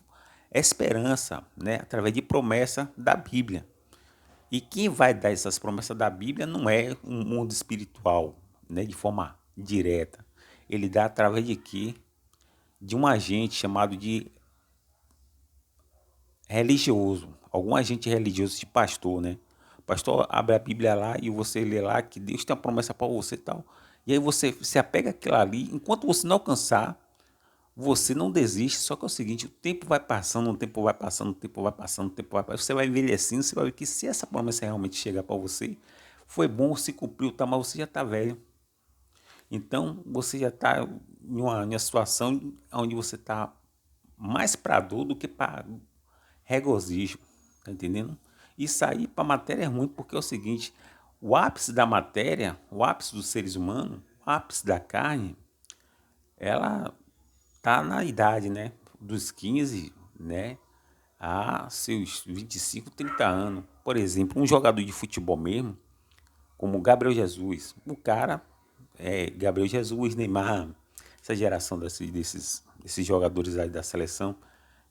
esperança, né, através de promessa da Bíblia. E quem vai dar essas promessas da Bíblia não é um mundo espiritual, né, de forma direta. Ele dá através de quê? De um agente chamado de religioso, algum agente religioso de pastor, né? O pastor abre a Bíblia lá e você lê lá que Deus tem uma promessa para você e tal. E aí você se apega àquilo ali, enquanto você não alcançar, você não desiste, só que é o seguinte, o tempo vai passando, o tempo vai passando, o tempo vai passando, o tempo vai passando, você vai envelhecendo, você vai ver que se essa promessa realmente chegar para você, foi bom, se cumpriu, tá, mas você já está velho. Então, você já está em uma situação onde você está mais para dor do que para regozijo, tá entendendo? Isso aí para a matéria é ruim, porque é o seguinte, o ápice da matéria, o ápice dos seres humanos, o ápice da carne, ela tá na idade, né? Dos 15, né? A seus 25, 30 anos. Por exemplo, um jogador de futebol mesmo, como Gabriel Jesus. O cara Gabriel Jesus, Neymar, essa geração desses jogadores aí da seleção,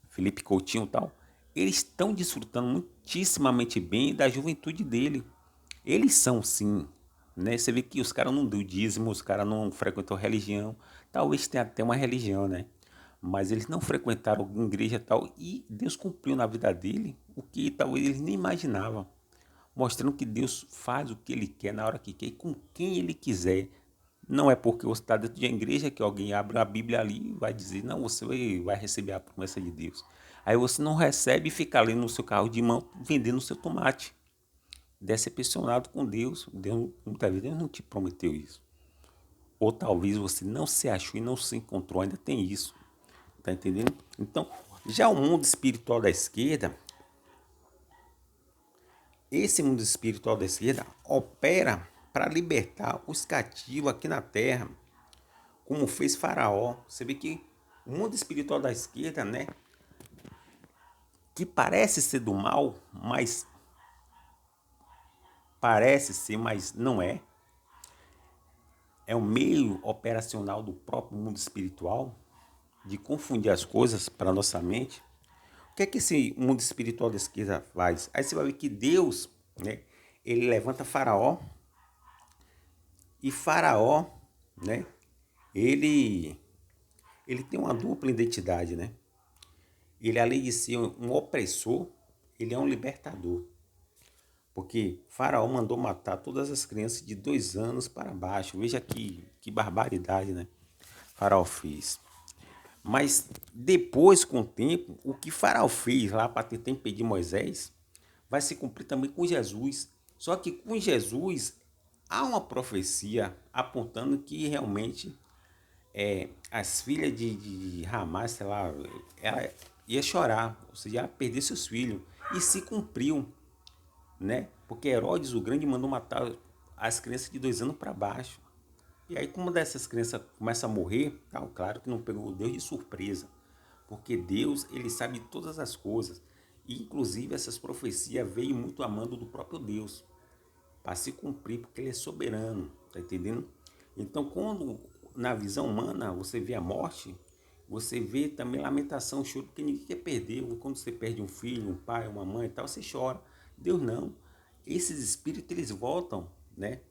Felipe Coutinho e tal, eles estão desfrutando muitíssimamente bem da juventude dele. Eles são, sim, né? Você vê que os caras não dão dízimo, os caras não frequentam religião. Talvez tenha até uma religião, né? Mas eles não frequentaram alguma igreja e tal. E Deus cumpriu na vida dele o que talvez eles nem imaginavam. Mostrando que Deus faz o que Ele quer, na hora que quer e com quem Ele quiser. Não é porque você está dentro de uma igreja que alguém abre a Bíblia ali e vai dizer, não, você vai receber a promessa de Deus. Aí você não recebe e fica ali no seu carro de mão vendendo o seu tomate. Decepcionado com Deus. Deus muitas vezes Deus não te prometeu isso. Ou talvez você não se achou e não se encontrou, ainda tem isso. Tá entendendo? Então, já o mundo espiritual da esquerda, esse mundo espiritual da esquerda opera para libertar os cativos aqui na terra, como fez Faraó. Você vê que o mundo espiritual da esquerda, né, que parece ser do mal, mas parece ser, mas não é. É um meio operacional do próprio mundo espiritual de confundir as coisas para a nossa mente. O que é que esse mundo espiritual da esquerda faz? Aí você vai ver que Deus, né, ele levanta Faraó e Faraó, né, ele, ele tem uma dupla identidade, né? Ele, além de ser um opressor, ele é um libertador. Porque Faraó mandou matar todas as crianças de 2 anos para baixo. Veja que barbaridade, né? Faraó fez. Mas depois, com o tempo, o que Faraó fez lá para tentar impedir Moisés vai se cumprir também com Jesus. Só que com Jesus há uma profecia apontando que realmente as filhas de Ramá, sei lá, ela ia chorar, ou seja, ia perder seus filhos. E se cumpriu, né? Porque Herodes o Grande mandou matar as crianças de 2 anos para baixo. E aí, como dessas crianças começam a morrer, tá, claro que não pegou Deus de surpresa, porque Deus, ele sabe todas as coisas. E, inclusive, essas profecias veio muito amando do próprio Deus, para se cumprir, porque ele é soberano, tá entendendo? Então, quando na visão humana você vê a morte, você vê também lamentação, choro, porque ninguém quer perder. Quando você perde um filho, um pai, uma mãe e tal, você chora. Deus não. Esses espíritos, eles voltam, né,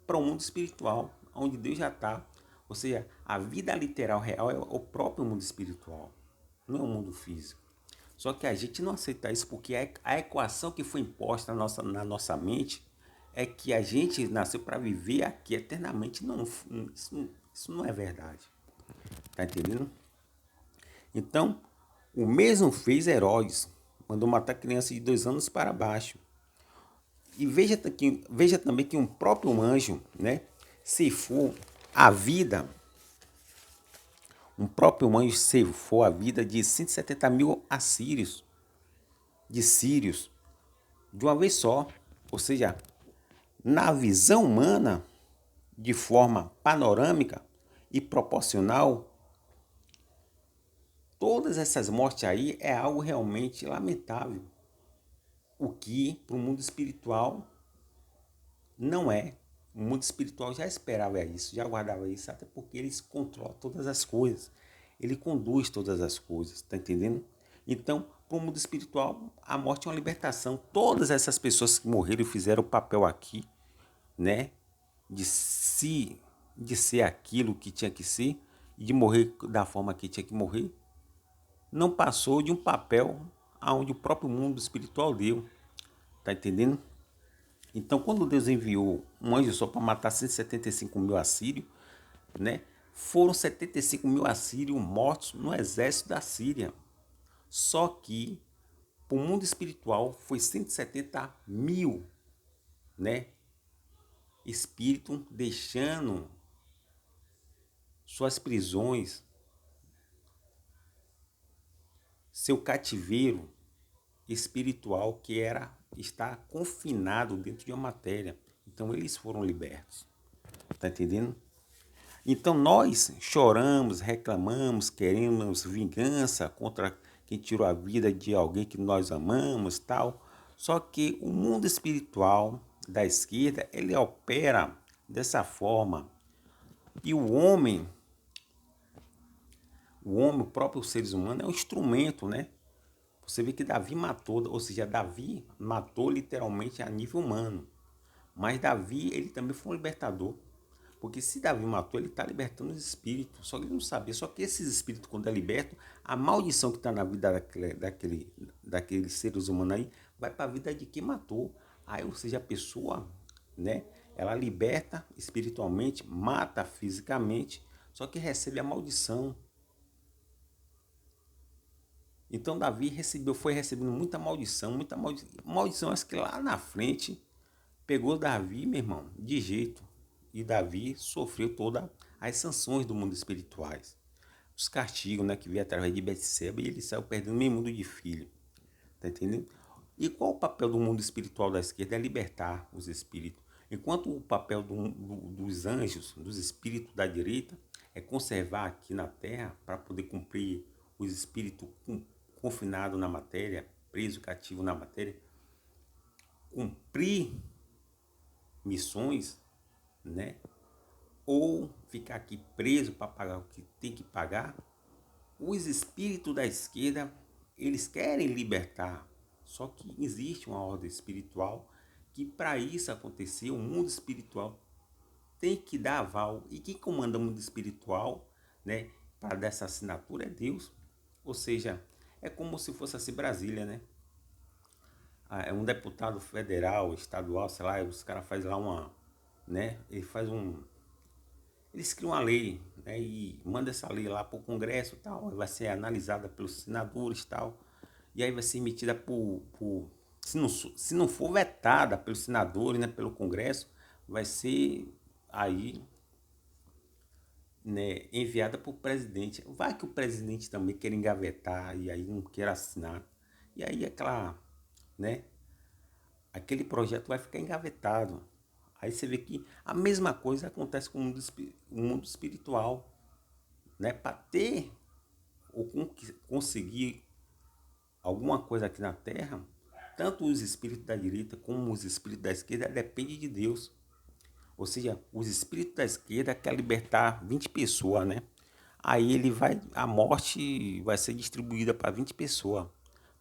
para o mundo espiritual, onde Deus já está. Ou seja, a vida literal, real, é o próprio mundo espiritual, não é o mundo físico. Só que a gente não aceita isso porque a equação que foi imposta na nossa mente é que a gente nasceu para viver aqui eternamente. Não, isso não é verdade. Tá entendendo? Então, o mesmo fez Herodes. Mandou matar criança de 2 anos para baixo. E veja também que um próprio anjo, né, ceifou a vida, um próprio anjo ceifou a vida de 170 mil assírios, de sírios, de uma vez só. Ou seja, na visão humana, de forma panorâmica e proporcional, todas essas mortes aí é algo realmente lamentável. O que para o mundo espiritual não é. O mundo espiritual já esperava isso, já guardava isso, até porque ele controla todas as coisas. Ele conduz todas as coisas, tá entendendo? Então, para o mundo espiritual, a morte é uma libertação. Todas essas pessoas que morreram e fizeram o papel aqui, né, de se de ser aquilo que tinha que ser e de morrer da forma que tinha que morrer, não passou de um papel aonde o próprio mundo espiritual deu. Tá entendendo? Então, quando Deus enviou um anjo só para matar 175 mil assírios, né, foram 75 mil assírios mortos no exército da Síria. Só que para o mundo espiritual foi 170 mil, né, espíritos deixando suas prisões, seu cativeiro espiritual que era estar confinado dentro de uma matéria. Então eles foram libertos. Tá entendendo? Então nós choramos, reclamamos, queremos vingança contra quem tirou a vida de alguém que nós amamos, tal. Só que o mundo espiritual da esquerda, ele opera dessa forma. E o próprio seres humanos é um instrumento, né? Você vê que Davi matou, ou seja, Davi matou literalmente a nível humano. Mas Davi, ele também foi um libertador. Porque se Davi matou, ele está libertando os espíritos. Só que ele não sabia. Só que esses espíritos, quando é liberto, a maldição que está na vida daqueles seres humanos aí, vai para a vida de quem matou. Aí, ou seja, a pessoa, né, ela liberta espiritualmente, mata fisicamente, só que recebe a maldição. Então Davi foi recebendo muita maldição, muita maldição. Maldição, acho que lá na frente pegou Davi, meu irmão, de jeito. E Davi sofreu todas as sanções do mundo espirituais. Os castigos, né, que veio através de Betseba, e ele saiu perdendo meio mundo de filho. Tá entendendo? E qual o papel do mundo espiritual da esquerda? É libertar os espíritos. Enquanto o papel dos anjos, dos espíritos da direita, é conservar aqui na terra para poder cumprir os espíritos confinados na matéria, preso, cativo na matéria, cumprir missões, né? Ou ficar aqui preso para pagar o que tem que pagar. Os espíritos da esquerda, eles querem libertar, só que existe uma ordem espiritual que para isso acontecer, o mundo espiritual tem que dar aval. E quem comanda o mundo espiritual, né, para dar essa assinatura é Deus. Ou seja, é como se fosse assim Brasília, né? É um deputado federal, estadual, sei lá, os caras fazem lá né? Eles criam uma lei, né, e manda essa lei lá para o Congresso e tal, vai ser analisada pelos senadores e tal, e aí vai ser emitida se não for vetada pelos senadores, né, pelo Congresso, vai ser aí, né, enviada para o presidente. Vai que o presidente também quer engavetar e aí não quer assinar. E aí né, aquele projeto vai ficar engavetado. Aí você vê que a mesma coisa acontece com o mundo espiritual, né? Para ter ou conseguir alguma coisa aqui na Terra, tanto os espíritos da direita como os espíritos da esquerda depende de Deus. Ou seja, os espíritos da esquerda querem libertar 20 pessoas, né? Aí a morte vai ser distribuída para 20 pessoas.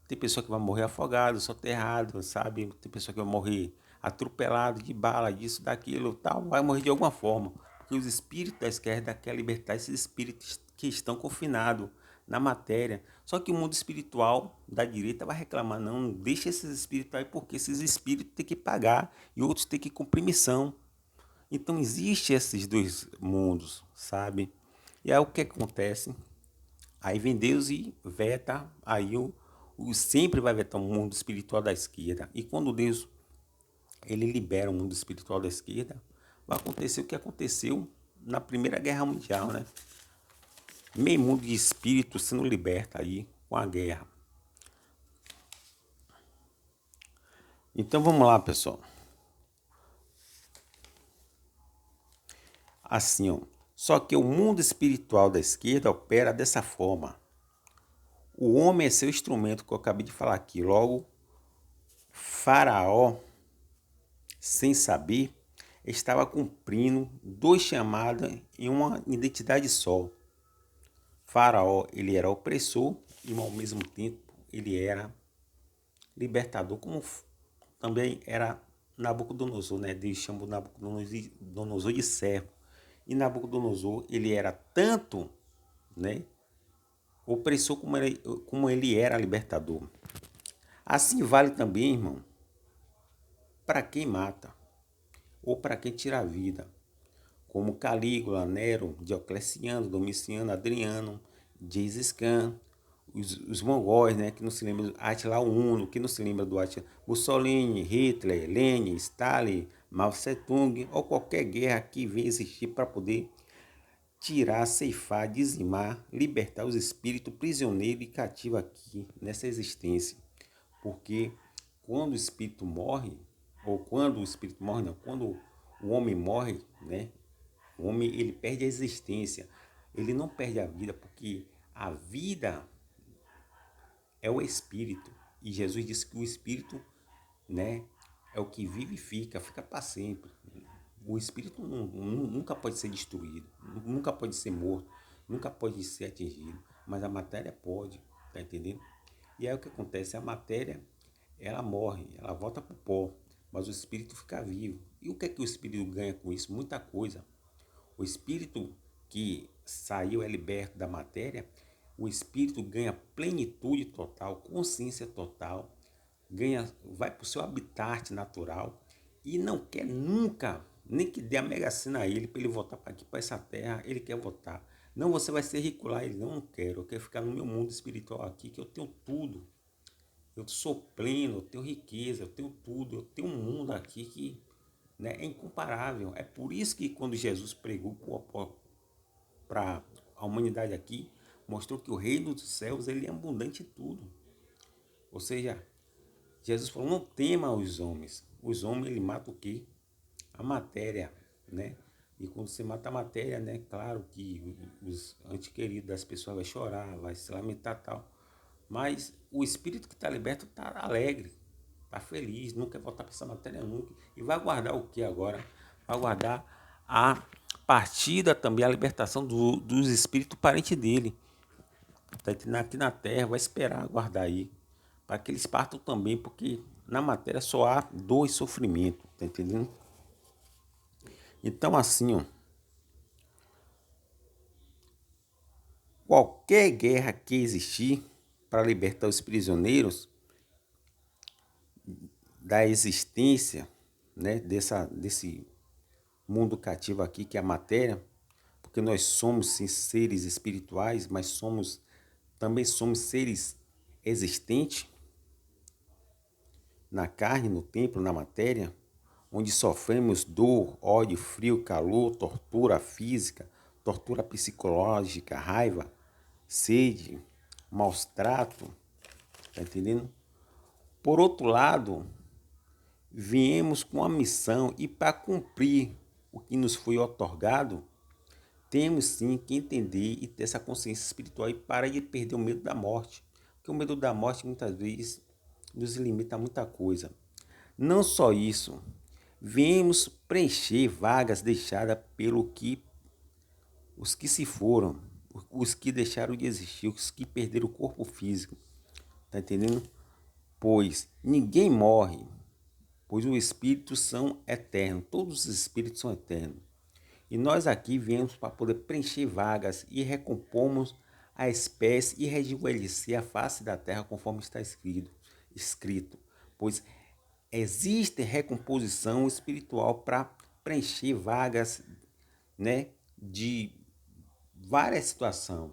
Tem pessoa que vai morrer afogado, soterrado, sabe? Tem pessoa que vai morrer atropelado de bala, disso, daquilo, tal. Vai morrer de alguma forma. Porque os espíritos da esquerda querem libertar esses espíritos que estão confinados na matéria. Só que o mundo espiritual da direita vai reclamar, não deixa esses espíritos aí, porque esses espíritos têm que pagar e outros têm que cumprir missão. Então existe esses dois mundos, sabe? E aí o que acontece? Aí vem Deus e veta, aí sempre vai vetar o mundo espiritual da esquerda. E quando Deus ele libera o mundo espiritual da esquerda, vai acontecer o que aconteceu na Primeira Guerra Mundial, né? Meio mundo de espírito sendo liberta aí com a guerra. Então vamos lá, pessoal. Assim, ó. Só que o mundo espiritual da esquerda opera dessa forma. O homem é seu instrumento, que eu acabei de falar aqui. Logo, Faraó, sem saber, estava cumprindo dois chamados em uma identidade só. Faraó, ele era opressor e ao mesmo tempo ele era libertador, como também era Nabucodonosor, né? Deus chamou Nabucodonosor de servo. E Nabucodonosor, ele era tanto, né, opressor como ele era libertador. Assim vale também, irmão, para quem mata ou para quem tira a vida, como Calígula, Nero, Diocleciano, Domiciano, Adriano, Gengis Khan, os mongóis, né, que não se lembra do Attila Uno, que não se lembra do Attila, Mussolini, Hitler, Lenin, Stalin, Mao Tse-tung, ou qualquer guerra que venha existir para poder tirar, ceifar, dizimar, libertar os espíritos prisioneiros e cativos aqui nessa existência. Porque quando o espírito morre, ou quando o espírito morre, não, quando o homem morre, né, o homem ele perde a existência, ele não perde a vida, porque a vida é o espírito. E Jesus disse que o espírito, né, é o que vive e fica para sempre. O espírito nunca pode ser destruído, nunca pode ser morto, nunca pode ser atingido, mas a matéria pode, tá entendendo? E aí o que acontece? A matéria, ela morre, ela volta para o pó, mas o espírito fica vivo. E o que é que o espírito ganha com isso? Muita coisa. O espírito que saiu, é liberto da matéria, o espírito ganha plenitude total, consciência total, vai para o seu habitat natural e não quer nunca, nem que dê a mega sena a ele, para ele voltar para aqui, para essa terra, ele quer voltar. Não, você vai ser rico lá, ele não quero, eu quero ficar no meu mundo espiritual aqui, que eu tenho tudo. Eu sou pleno, eu tenho riqueza, eu tenho tudo, eu tenho um mundo aqui que, né, é incomparável. É por isso que quando Jesus pregou para a humanidade aqui, mostrou que o reino dos céus ele é abundante em tudo. Ou seja, Jesus falou, não tema os homens. Os homens, ele mata o quê? A matéria, né? E quando você mata a matéria, né? Claro que os antequeridos das pessoas vai chorar, vai se lamentar e tal. Mas o espírito que está liberto está alegre, está feliz, não quer voltar para essa matéria nunca. E vai aguardar o que agora? Vai aguardar a partida também, a libertação dos espíritos parentes dele. Está aqui na terra, vai esperar, aguardar aí. Para que eles partam também, porque na matéria só há dor e sofrimento, tá entendendo? Então assim, ó, qualquer guerra que existir para libertar os prisioneiros da existência, né, desse mundo cativo aqui que é a matéria, porque nós somos sim, seres espirituais, mas também somos seres existentes na carne, no tempo, na matéria, onde sofremos dor, ódio, frio, calor, tortura física, tortura psicológica, raiva, sede, maus trato, tá entendendo? Por outro lado, viemos com a missão e para cumprir o que nos foi otorgado, temos sim que entender e ter essa consciência espiritual e parar de perder o medo da morte. Porque o medo da morte muitas vezes nos limita a muita coisa. Não só isso, viemos preencher vagas deixadas pelo que os que se foram, os que deixaram de existir, os que perderam o corpo físico. Tá entendendo? Pois ninguém morre, pois os espíritos são eternos, todos os espíritos são eternos. E nós aqui viemos para poder preencher vagas e recompomos a espécie e rejuvenescer a face da terra conforme está escrito. Pois existe recomposição espiritual para preencher vagas, né, de várias situações.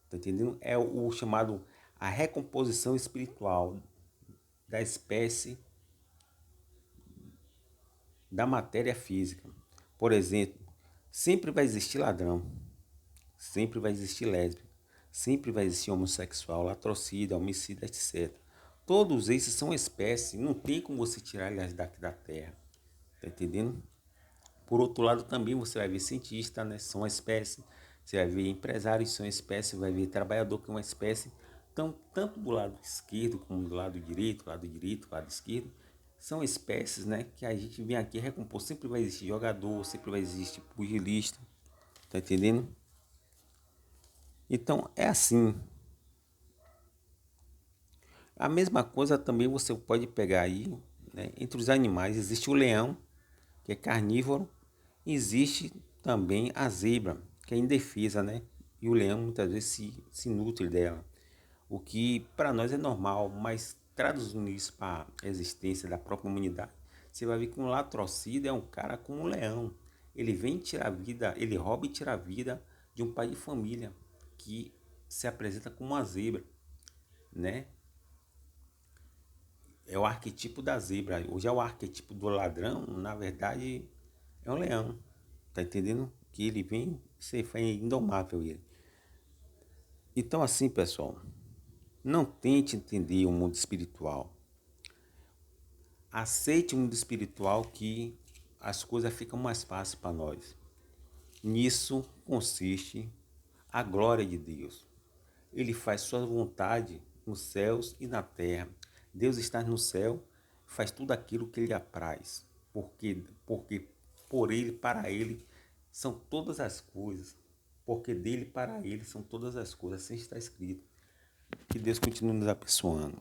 Tá entendendo? É o chamado a recomposição espiritual da espécie da matéria física. Por exemplo, sempre vai existir ladrão, sempre vai existir lésbica, sempre vai existir homossexual, latrocida, homicida, etc. Todos esses são espécies, não tem como você tirar eles daqui da terra. Tá entendendo? Por outro lado, também você vai ver cientista, né? São uma espécie. Você vai ver empresários, são uma espécie. Vai ver trabalhador, que é uma espécie. Então, tanto do lado esquerdo como do lado direito, lado esquerdo, são espécies, né? Que a gente vem aqui recompor. Sempre vai existir jogador, sempre vai existir pugilista. Tá entendendo? Então, é assim. A mesma coisa também você pode pegar aí, né? Entre os animais existe o leão, que é carnívoro, existe também a zebra, que é indefesa, né? E o leão muitas vezes se nutre dela, o que para nós é normal, mas traduzindo isso para a existência da própria humanidade, você vai ver que um latrocida é um cara como um leão. Ele vem tirar a vida, ele rouba e tira a vida de um pai de família que se apresenta como uma zebra, né? É o arquetipo da zebra. Hoje é o arquetipo do ladrão, na verdade, é um leão. Tá entendendo? Que ele vem, você foi indomável ele. Então assim, pessoal, não tente entender o mundo espiritual. Aceite o mundo espiritual que as coisas ficam mais fáceis para nós. Nisso consiste a glória de Deus. Ele faz sua vontade nos céus e na terra. Deus está no céu, faz tudo aquilo que lhe apraz, porque por ele, para ele, são todas as coisas. Porque dele, para ele, são todas as coisas. Assim está escrito. Que Deus continue nos abençoando.